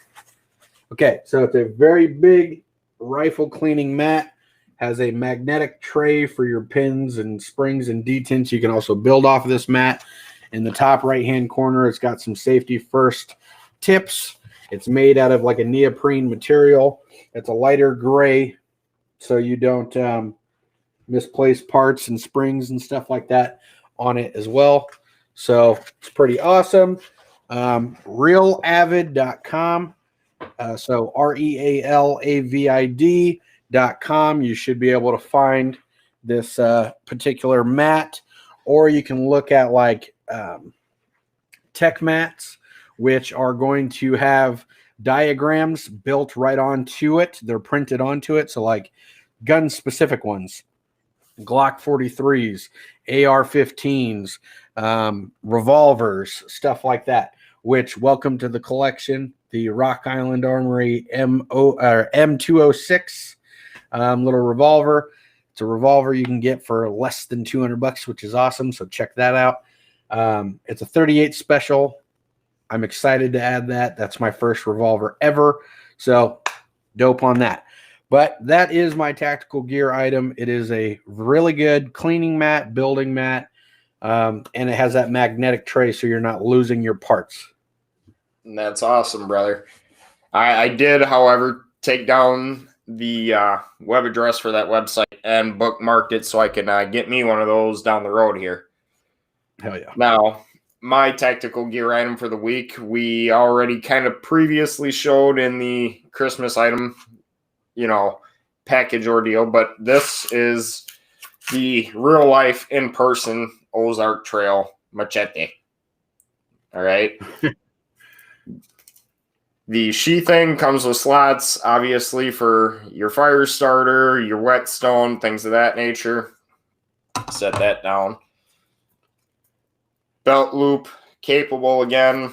Okay, so it's a very big rifle cleaning mat. Has a magnetic tray for your pins and springs and detents. You can also build off of this mat. In the top right-hand corner, it's got some safety first tips. It's made out of like a neoprene material. It's a lighter gray, so you don't misplace parts and springs and stuff like that on it as well. So it's pretty awesome. Realavid.com. So REALAVID.com. You should be able to find this particular mat, or you can look at like tech mats, which are going to have diagrams built right onto it. They're printed onto it. So like gun specific ones, Glock 43s, AR-15s, revolvers, stuff like that, which welcome to the collection. The Rock Island Armory M206 little revolver. It's a revolver you can get for less than $200, which is awesome. So check that out. It's a 38 special. I'm excited to add that. That's my first revolver ever. So dope on that. But that is my tactical gear item. It is a really good cleaning mat, building mat, and it has that magnetic tray so you're not losing your parts. That's awesome, brother. I did, however, take down the web address for that website and bookmarked it so I can get me one of those down the road here. Hell yeah. Now, my tactical gear item for the week, we already kind of previously showed in the Christmas item, package ordeal, but this is the real life in person OZARK Trail machete. All right. The sheathing comes with slots, obviously, for your fire starter, your whetstone, things of that nature. Set that down. Belt loop, capable again,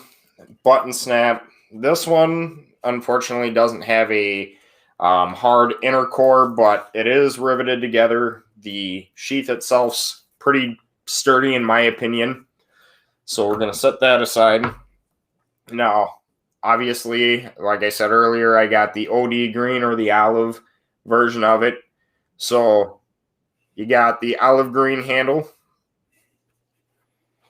button snap. This one, unfortunately, doesn't have a hard inner core, but it is riveted together. The sheath itself's pretty sturdy, in my opinion. So we're going to set that aside. Now, obviously, like I said earlier, I got the OD green or the olive version of it. So you got the olive green handle.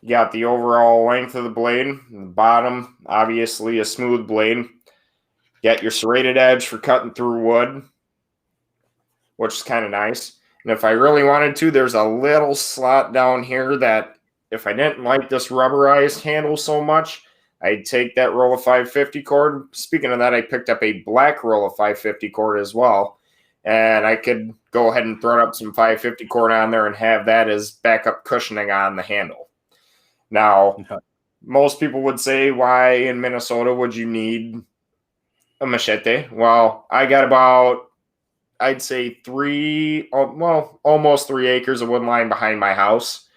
You got the overall length of the blade. The bottom, obviously, a smooth blade. You got your serrated edge for cutting through wood, which is kind of nice. And if I really wanted to, there's a little slot down here that if I didn't like this rubberized handle so much, I'd take that roll of 550 cord. Speaking of that, I picked up a black roll of 550 cord as well. And I could go ahead and throw up some 550 cord on there and have that as backup cushioning on the handle. Now, most people would say, why in Minnesota would you need a machete? Well, I got about, I'd say almost 3 acres of wood line behind my house.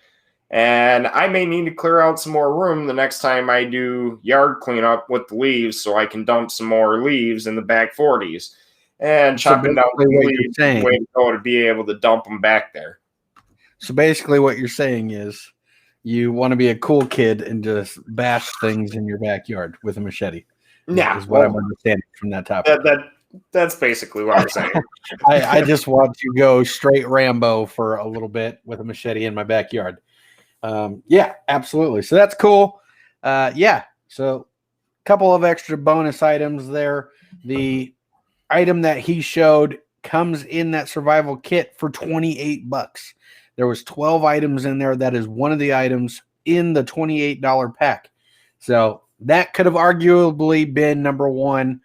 And I may need to clear out some more room the next time I do yard cleanup with the leaves so I can dump some more leaves in the back 40s. And chopping down the leaves is the way to go to be able to dump them back there. So basically what you're saying is you want to be a cool kid and just bash things in your backyard with a machete. Yeah. Is what I'm understanding from that topic. That's basically what I'm saying. I just want to go straight Rambo for a little bit with a machete in my backyard. Yeah, absolutely. So that's cool. Yeah. So a couple of extra bonus items there. The item that he showed comes in that survival kit for $28. There was 12 items in there. That is one of the items in the $28 pack. So that could have arguably been number one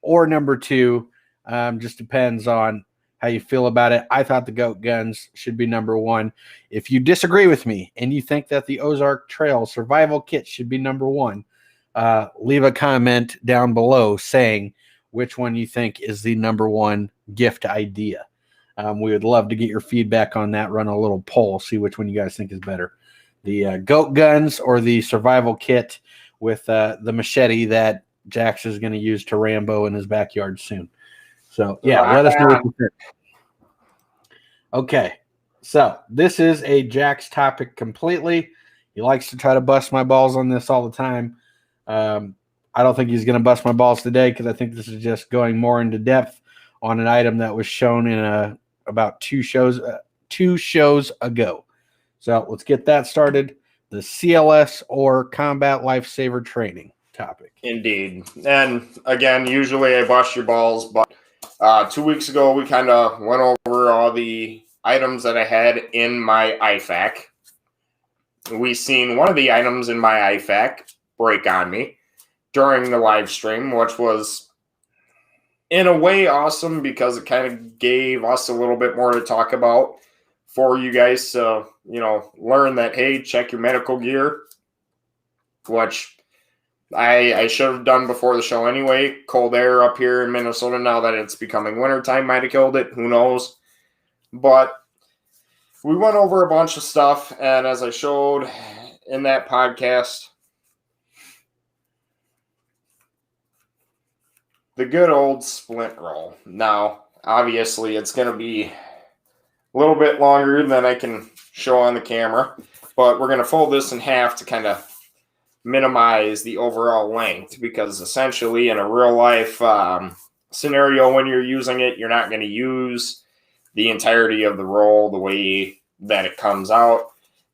or number two. Just depends on how you feel about it. I thought the goat guns should be number one. If you disagree with me and you think that the OZARK Trail survival kit should be number one, leave a comment down below saying which one you think is the number one gift idea. We would love to get your feedback on that. Run a little poll, see which one you guys think is better. The goat guns or the survival kit with the machete that Jax is going to use to Rambo in his backyard soon. So, yeah, let us know what you think. Okay, so this is a Jax topic completely. He likes to try to bust my balls on this all the time. I don't think he's going to bust my balls today because I think this is just going more into depth on an item that was shown in about two shows ago. So let's get that started. The CLS or Combat Lifesaver Training topic. Indeed. And again, usually I bust your balls, but 2 weeks ago we kind of went over all the items that I had in my IFAC. We seen one of the items in my IFAC break on me during the live stream, which was in a way awesome because it kind of gave us a little bit more to talk about for you guys to, learn that, hey, check your medical gear, which I should have done before the show anyway. Cold air up here in Minnesota now that it's becoming wintertime might have killed it. Who knows? But we went over a bunch of stuff, and as I showed in that podcast, the good old splint roll. Now, obviously, it's going to be a little bit longer than I can show on the camera, but we're going to fold this in half to kind of minimize the overall length because essentially in a real life scenario when you're using it, you're not going to use the entirety of the roll the way that it comes out.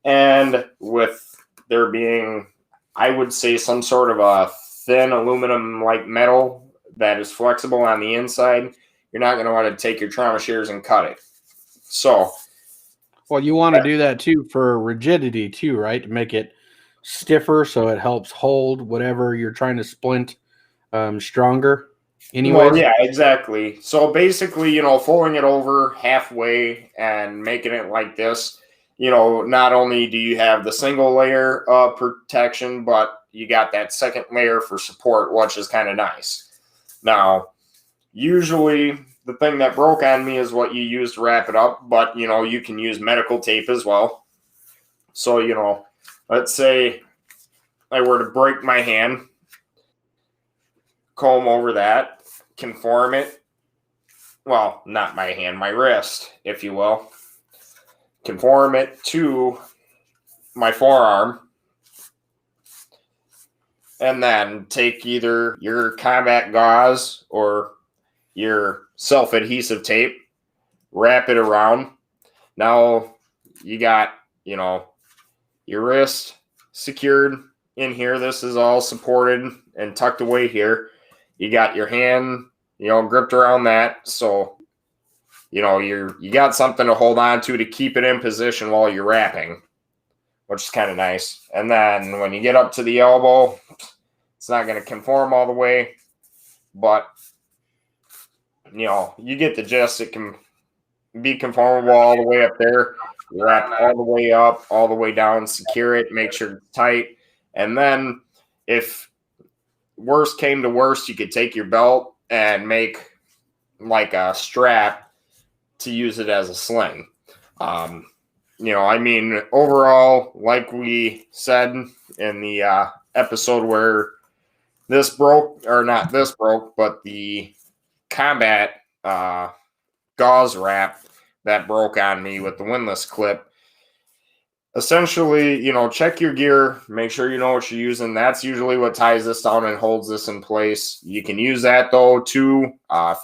And with there being, I would say, some sort of a thin aluminum like metal that is flexible on the inside, you're not going to want to take your trauma shears and cut it. So, well, you want to do that too for rigidity too, right? To make it stiffer so it helps hold whatever you're trying to splint stronger. Anyways, well, yeah, exactly. So basically, folding it over halfway and making it like this, not only do you have the single layer of protection, but you got that second layer for support, which is kind of nice. Now, usually the thing that broke on me is what you use to wrap it up, but, you can use medical tape as well. So, let's say I were to break my hand, comb over that, conform it. Well, not my hand, my wrist, if you will. Conform it to my forearm. And then take either your combat gauze or your self-adhesive tape, wrap it around. Now you got, your wrist secured in here. This is all supported and tucked away here. You got your hand, gripped around that. So, you got something to hold on to keep it in position while you're wrapping, which is kind of nice. And then when you get up to the elbow, it's not going to conform all the way, but, you get the gist. It can be conformable all the way up there. Wrap all the way up, all the way down, secure it, make sure it's tight. And then if worst came to worst, you could take your belt and make like a strap to use it as a sling. Overall, like we said in the episode where this broke, or not this broke, but the combat gauze wrap that broke on me with the windlass clip. Essentially, check your gear, make sure you know what you're using. That's usually what ties this down and holds this in place. You can use that, though, too,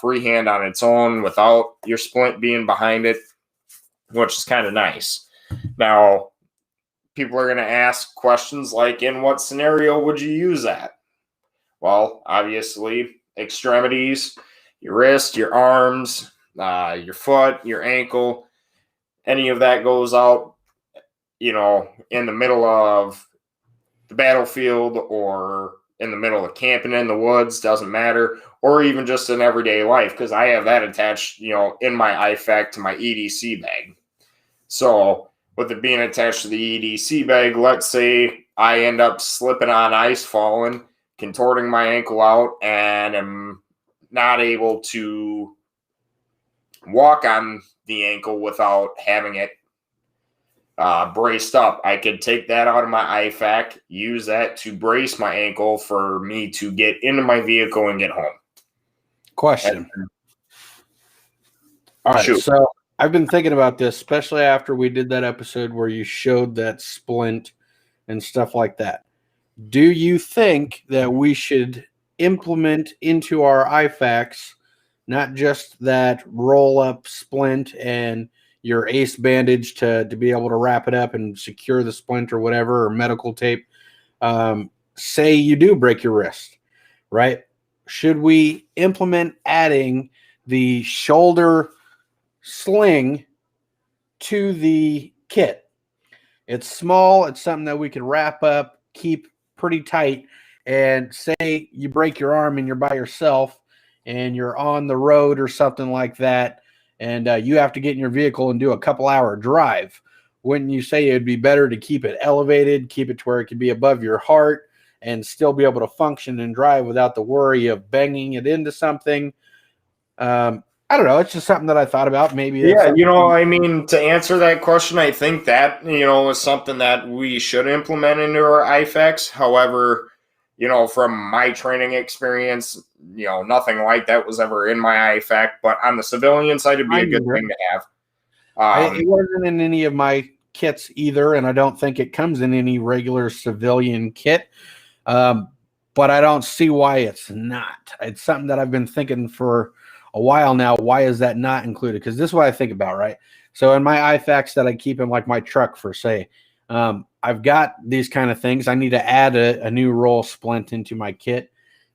freehand on its own without your splint being behind it, which is kind of nice. Now, people are going to ask questions like, in what scenario would you use that? Well, obviously, extremities, your wrist, your arms, your foot, your ankle, any of that goes out, in the middle of the battlefield or in the middle of camping in the woods, doesn't matter, or even just in everyday life, because I have that attached, in my IFAC to my EDC bag. So with it being attached to the EDC bag, let's say I end up slipping on ice, falling, contorting my ankle out, and am not able to walk on the ankle without having it braced up. I could take that out of my IFAC, use that to brace my ankle for me to get into my vehicle and get home. Question. All right, Shoot. so I've been thinking about this, especially after we did that episode where you showed that splint and stuff like that. Do you think that we should implement into our IFACs not just that roll-up splint and your ace bandage to be able to wrap it up and secure the splint or whatever, or medical tape? Say you do break your wrist, right? Should we implement adding the shoulder sling to the kit? It's small. It's something that we can wrap up, keep pretty tight, and say you break your arm and you're by yourself and you're on the road or something like that, and you have to get in your vehicle and do a couple-hour drive. Wouldn't you say it'd be better to keep it elevated, keep it to where it can be above your heart, and still be able to function and drive without the worry of banging it into something? I don't know. It's just something that I thought about. Maybe. Yeah, to answer that question, I think that, is something that we should implement into our IFACs. However, from my training experience, nothing like that was ever in my IFAC. But on the civilian side, it'd be a good thing to have. It wasn't in any of my kits either, and I don't think it comes in any regular civilian kit. But I don't see why it's not. It's something that I've been thinking for a while now. Why is that not included? Because this is what I think about, right? So in my IFACs that I keep in like my truck for, say, I've got these kind of things. I need to add a new roll splint into my kit.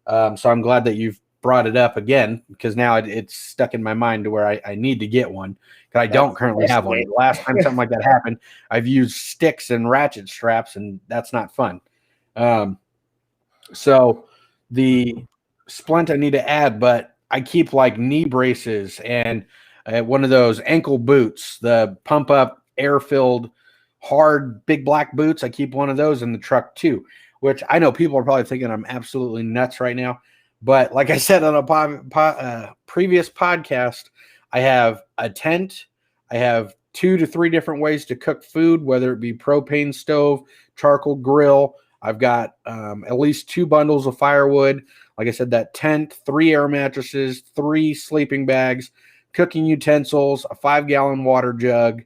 So I'm glad that you've brought it up again, because now it's stuck in my mind to where I need to get one, because I don't currently have one. The last time something like that happened, I've used sticks and ratchet straps, and that's not fun. So the splint I need to add, but I keep like knee braces and one of those ankle boots, the pump up air filled hard big black boots. I keep one of those in the truck too, which I know people are probably thinking I'm absolutely nuts right now. But like I said on a previous podcast, I have a tent. I have 2 to 3 different ways to cook food, whether it be propane stove, charcoal grill. I've got at least 2 bundles of firewood. Like I said, that tent, 3 air mattresses, 3 sleeping bags, cooking utensils, a 5-gallon water jug,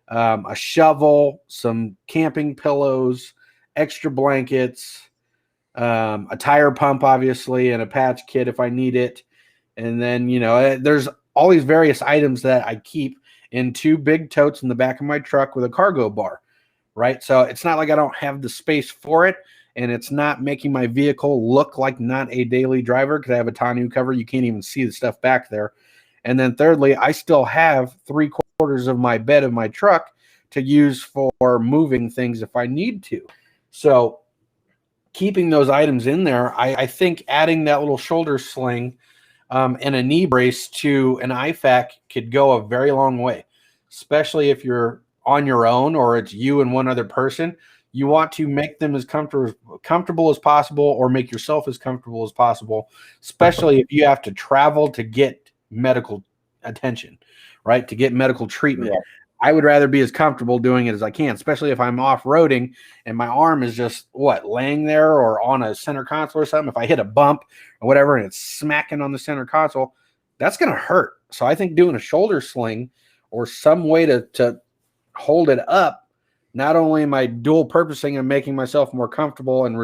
a shovel, some camping pillows, extra blankets, a tire pump, obviously, and a patch kit if I need it. And then, there's all these various items that I keep in 2 big totes in the back of my truck with a cargo bar, right? So it's not like I don't have the space for it, and it's not making my vehicle look like not a daily driver, because I have a tonneau cover. You can't even see the stuff back there. And then thirdly, I still have 3/4 of my bed of my truck to use for moving things if I need to. So keeping those items in there, I think adding that little shoulder sling and a knee brace to an IFAC could go a very long way, especially if you're on your own or it's you and one other person. You want to make them as comfortable as possible, or make yourself as comfortable as possible, especially if you have to travel to get medical attention, right? To get medical treatment. Yeah. I would rather be as comfortable doing it as I can, especially if I'm off-roading and my arm is just, laying there or on a center console or something. If I hit a bump or whatever and it's smacking on the center console, that's going to hurt. So I think doing a shoulder sling or some way to hold it up, not only am I dual purposing and making myself more comfortable and,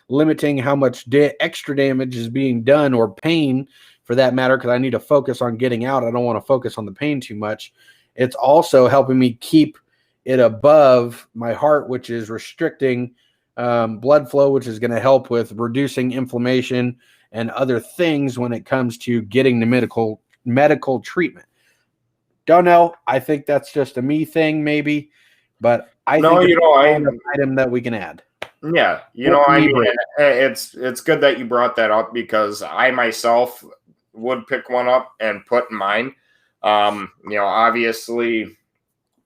limiting how much extra damage is being done, or pain for that matter, because I need to focus on getting out. I don't want to focus on the pain too much. It's also helping me keep it above my heart, which is restricting blood flow, which is going to help with reducing inflammation and other things when it comes to getting the medical treatment. Don't know. I think that's just a me thing, maybe, but I think it's an item that we can add. Yeah, it's good that you brought that up, because I myself would pick one up and put in mine. Obviously,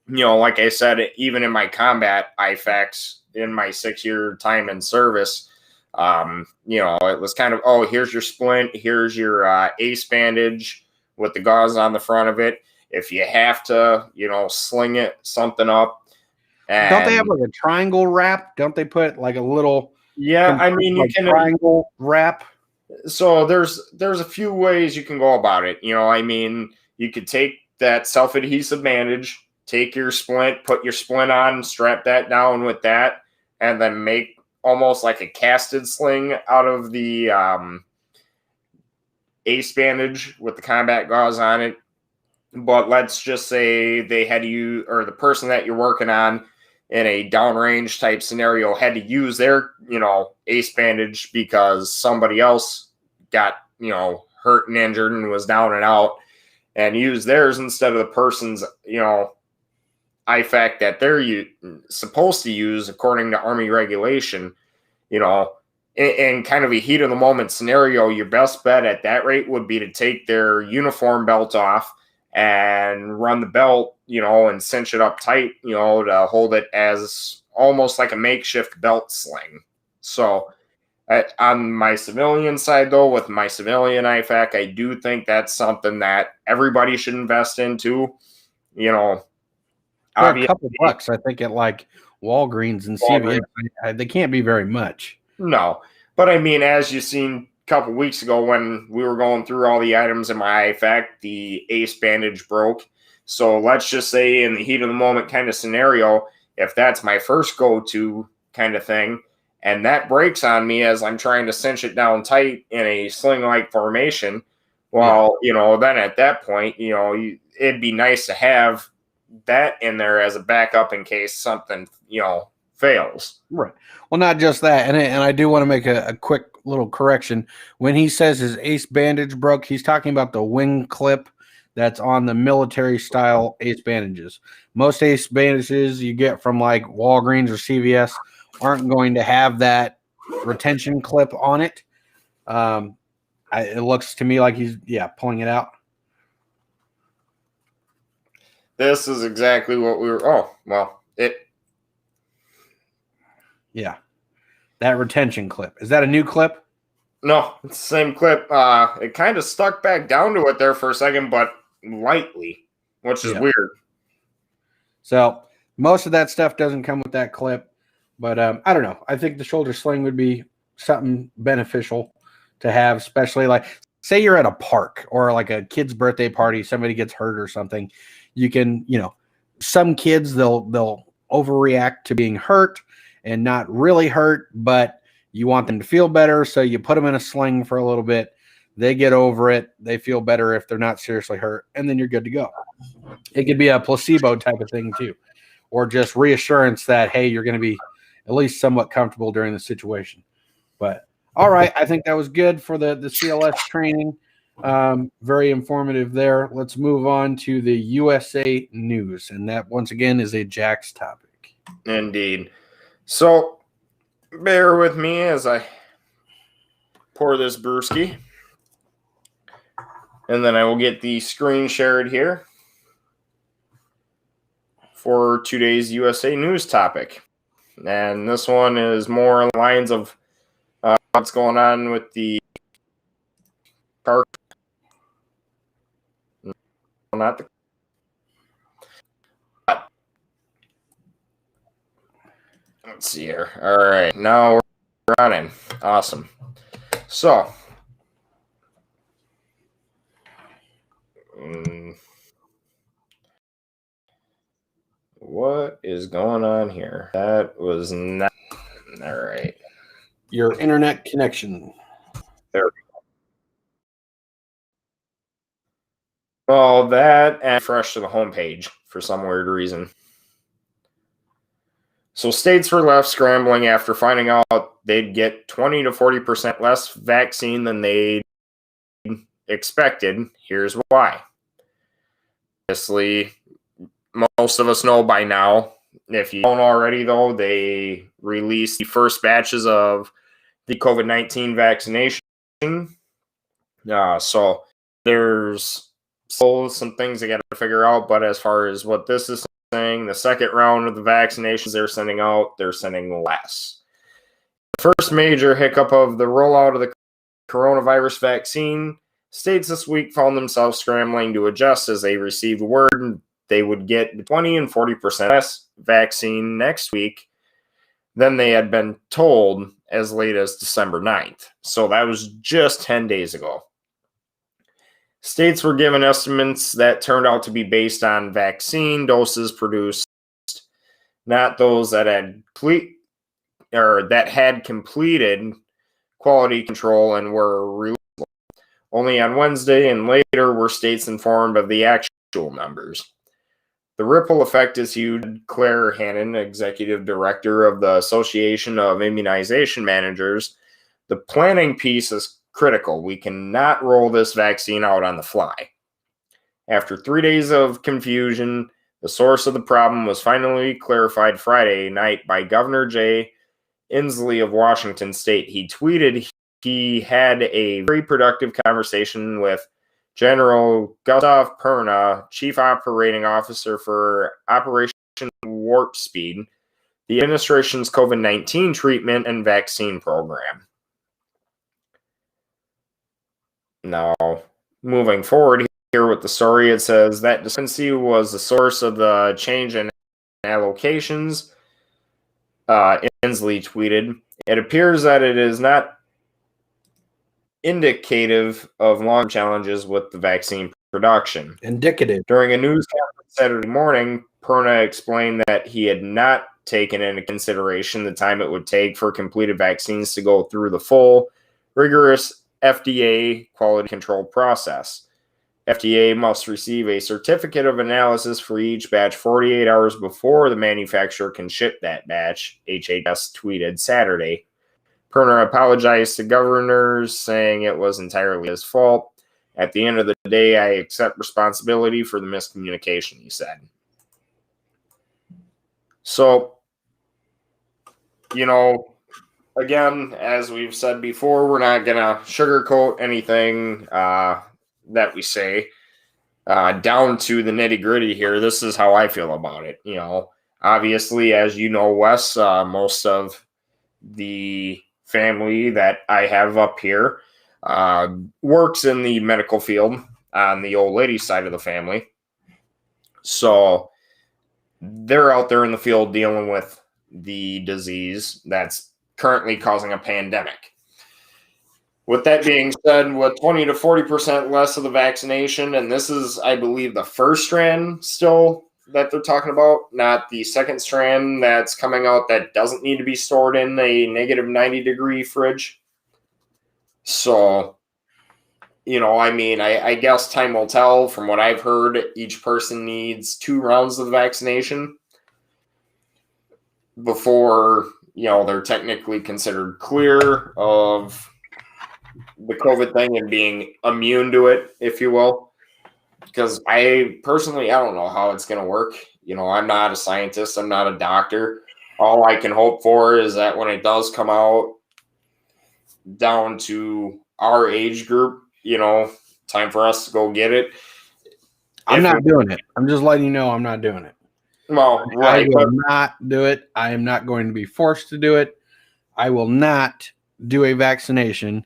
like I said, even in my combat IFACs in my 6-year time in service, it was kind of, here's your splint, here's your ace bandage with the gauze on the front of it. If you have to, sling something up. And don't they have like a triangle wrap? Don't they put like a little? Yeah, I mean, you can triangle wrap. So there's a few ways you can go about it. You could take that self-adhesive bandage, take your splint, put your splint on, strap that down with that, and then make almost like a casted sling out of the ace bandage with the combat gauze on it. But let's just say they had you, or the person that you're working on in a downrange type scenario, had to use their, ace bandage because somebody else got, hurt and injured and was down and out, and use theirs instead of the person's, IFAC that they're supposed to use according to Army regulation. In kind of a heat of the moment scenario, your best bet at that rate would be to take their uniform belt off and run the belt, and cinch it up tight, to hold it as almost like a makeshift belt sling. So on my civilian side, though, with my civilian IFAC, I do think that's something that everybody should invest into. For a couple bucks, I think, at like Walgreens and CVS, they can't be very much. No, but I mean, as you've seen a couple weeks ago when we were going through all the items in my IFAC, the ace bandage broke. So let's just say in the heat of the moment kind of scenario, if that's my first go-to kind of thing, and that breaks on me as I'm trying to cinch it down tight in a sling-like formation, then at that point, it'd be nice to have that in there as a backup in case something, fails. Right. Well, not just that. And I do want to make a quick little correction. When he says his ace bandage broke, he's talking about the wing clip that's on the military style ace bandages. Most ace bandages you get from like Walgreens or CVS aren't going to have that retention clip on it. It looks to me like he's pulling it out. This is exactly what we were. Oh, well, Yeah. That retention clip. Is that a new clip? No, it's the same clip. It kind of stuck back down to it there for a second, but lightly, which is weird. So most of that stuff doesn't come with that clip, but I don't know. I think the shoulder sling would be something beneficial to have, especially like say you're at a park or like a kid's birthday party, somebody gets hurt or something. You can, some kids they'll overreact to being hurt and not really hurt, but you want them to feel better, so you put them in a sling for a little bit. They get over it. They feel better if they're not seriously hurt, and then you're good to go. It could be a placebo type of thing too, or just reassurance that, hey, you're going to be at least somewhat comfortable during the situation. But all right, I think that was good for the CLS training. Very informative there. Let's move on to the USA news, and that once again is a Jack's topic. Indeed. So bear with me as I pour this brewski, and then I will get the screen shared here for today's USA news topic. And this one is more on the lines of what's going on with the car. Not the. Let's see here. All right, now we're running. Awesome. So, what is going on here? That was not all right. Your internet connection. There we go. Well, that and fresh to the homepage for some weird reason. So states were left scrambling after finding out they'd get 20 to 40% less vaccine than they expected. Here's why. Obviously, most of us know by now. If you don't already, though, they released the first batches of the COVID-19 vaccination. So there's still some things they got to figure out. But as far as what this is saying, the second round of the vaccinations they're sending less. The first major hiccup of the rollout of the coronavirus vaccine, states this week found themselves scrambling to adjust as they received word they would get 20 and 40% less vaccine next week than they had been told as late as December 9th. So that was just 10 days ago. States were given estimates that turned out to be based on vaccine doses produced, not those that had completed quality control and were released. Only on Wednesday and later were states informed of the actual numbers. The ripple effect is huge. Claire Hannon, executive director of the Association of Immunization Managers, the planning piece is critical. We cannot roll this vaccine out on the fly. After 3 days of confusion, the source of the problem was finally clarified Friday night by Governor Jay Inslee of Washington State. He tweeted he had a very productive conversation with General Gustav Perna, Chief Operating Officer for Operation Warp Speed, the administration's COVID-19 treatment and vaccine program. Now, moving forward here with the story, it says that discrepancy was the source of the change in allocations. Inslee tweeted, "It appears that it is not indicative of long challenges with the vaccine production." Indicative. During a news conference Saturday morning, Perna explained that he had not taken into consideration the time it would take for completed vaccines to go through the full, rigorous FDA quality control process. FDA must receive a certificate of analysis for each batch 48 hours before the manufacturer can ship that batch, HHS tweeted Saturday. Perner apologized to governors, saying it was entirely his fault. At the end of the day, I accept responsibility for the miscommunication, he said. So, again, as we've said before, we're not going to sugarcoat anything that we say. Down to the nitty-gritty here, this is how I feel about it. Obviously, as you know, Wes, most of the family that I have up here works in the medical field on the old lady side of the family. So they're out there in the field dealing with the disease that's currently causing a pandemic. With that being said, with 20 to 40% less of the vaccination, and this is, I believe, the first strand still that they're talking about, not the second strand that's coming out that doesn't need to be stored in a negative 90-degree fridge. So, I guess time will tell. From what I've heard, each person needs 2 rounds of the vaccination before, they're technically considered clear of the COVID thing and being immune to it, if you will. Because I don't know how it's going to work. I'm not a scientist. I'm not a doctor. All I can hope for is that when it does come out down to our age group, time for us to go get it. I'm not doing it. I'm just letting you know I'm not doing it. Well, right. I will not do it. I am not going to be forced to do it. I will not do a vaccination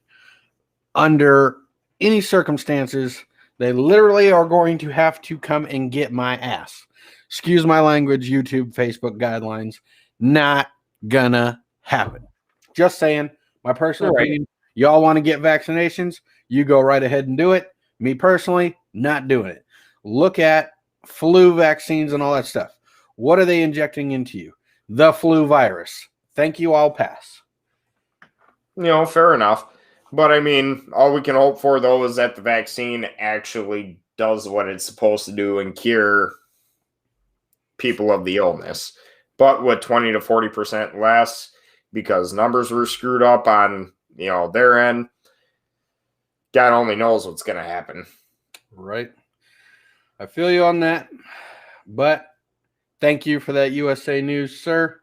under any circumstances. They literally are going to have to come and get my ass. Excuse my language, YouTube, Facebook guidelines. Not gonna happen. Just saying, my personal opinion. Y'all want to get vaccinations? You go right ahead and do it. Me personally, not doing it. Look at flu vaccines and all that stuff. What are they injecting into you? The flu virus. Thank you, I'll pass. Fair enough. But all we can hope for, though, is that the vaccine actually does what it's supposed to do and cure people of the illness. But with 20 to 40% less, because numbers were screwed up on, their end, God only knows what's going to happen. Right. I feel you on that. But thank you for that USA News, sir.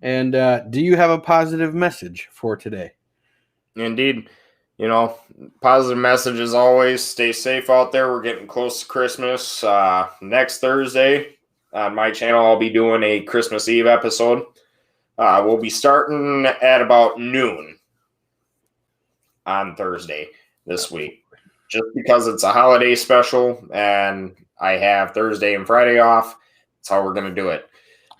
And do you have a positive message for today? Indeed. Positive message as always. Stay safe out there. We're getting close to Christmas. Next Thursday on my channel, I'll be doing a Christmas Eve episode. We'll be starting at about noon on Thursday this week. Just because it's a holiday special and I have Thursday and Friday off, that's how we're going to do it.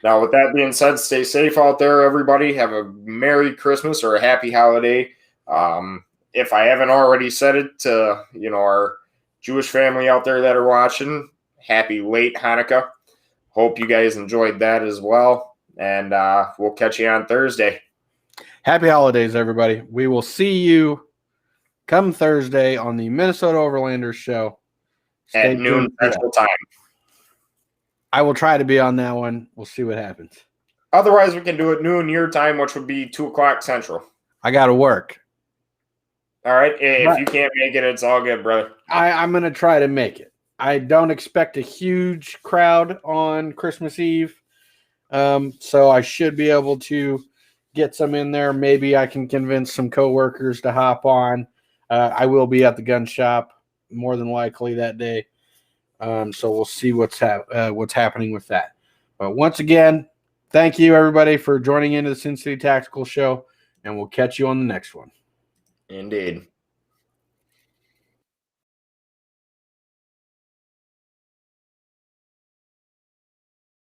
Now, with that being said, stay safe out there, everybody. Have a Merry Christmas or a Happy Holiday. If I haven't already said it to, our Jewish family out there that are watching, happy late Hanukkah. Hope you guys enjoyed that as well. And we'll catch you on Thursday. Happy holidays, everybody. We will see you come Thursday on the Minnesota Overlanders show. At noon Central Time. I will try to be on that one. We'll see what happens. Otherwise, we can do it noon your time, which would be 2 o'clock Central. I got to work. All right. If you can't make it, it's all good, brother. I'm going to try to make it. I don't expect a huge crowd on Christmas Eve. So I should be able to get some in there. Maybe I can convince some coworkers to hop on. I will be at the gun shop more than likely that day. So we'll see what's happening with that. But once again, thank you everybody for joining into the Sincity Tactical show, and we'll catch you on the next one. Indeed.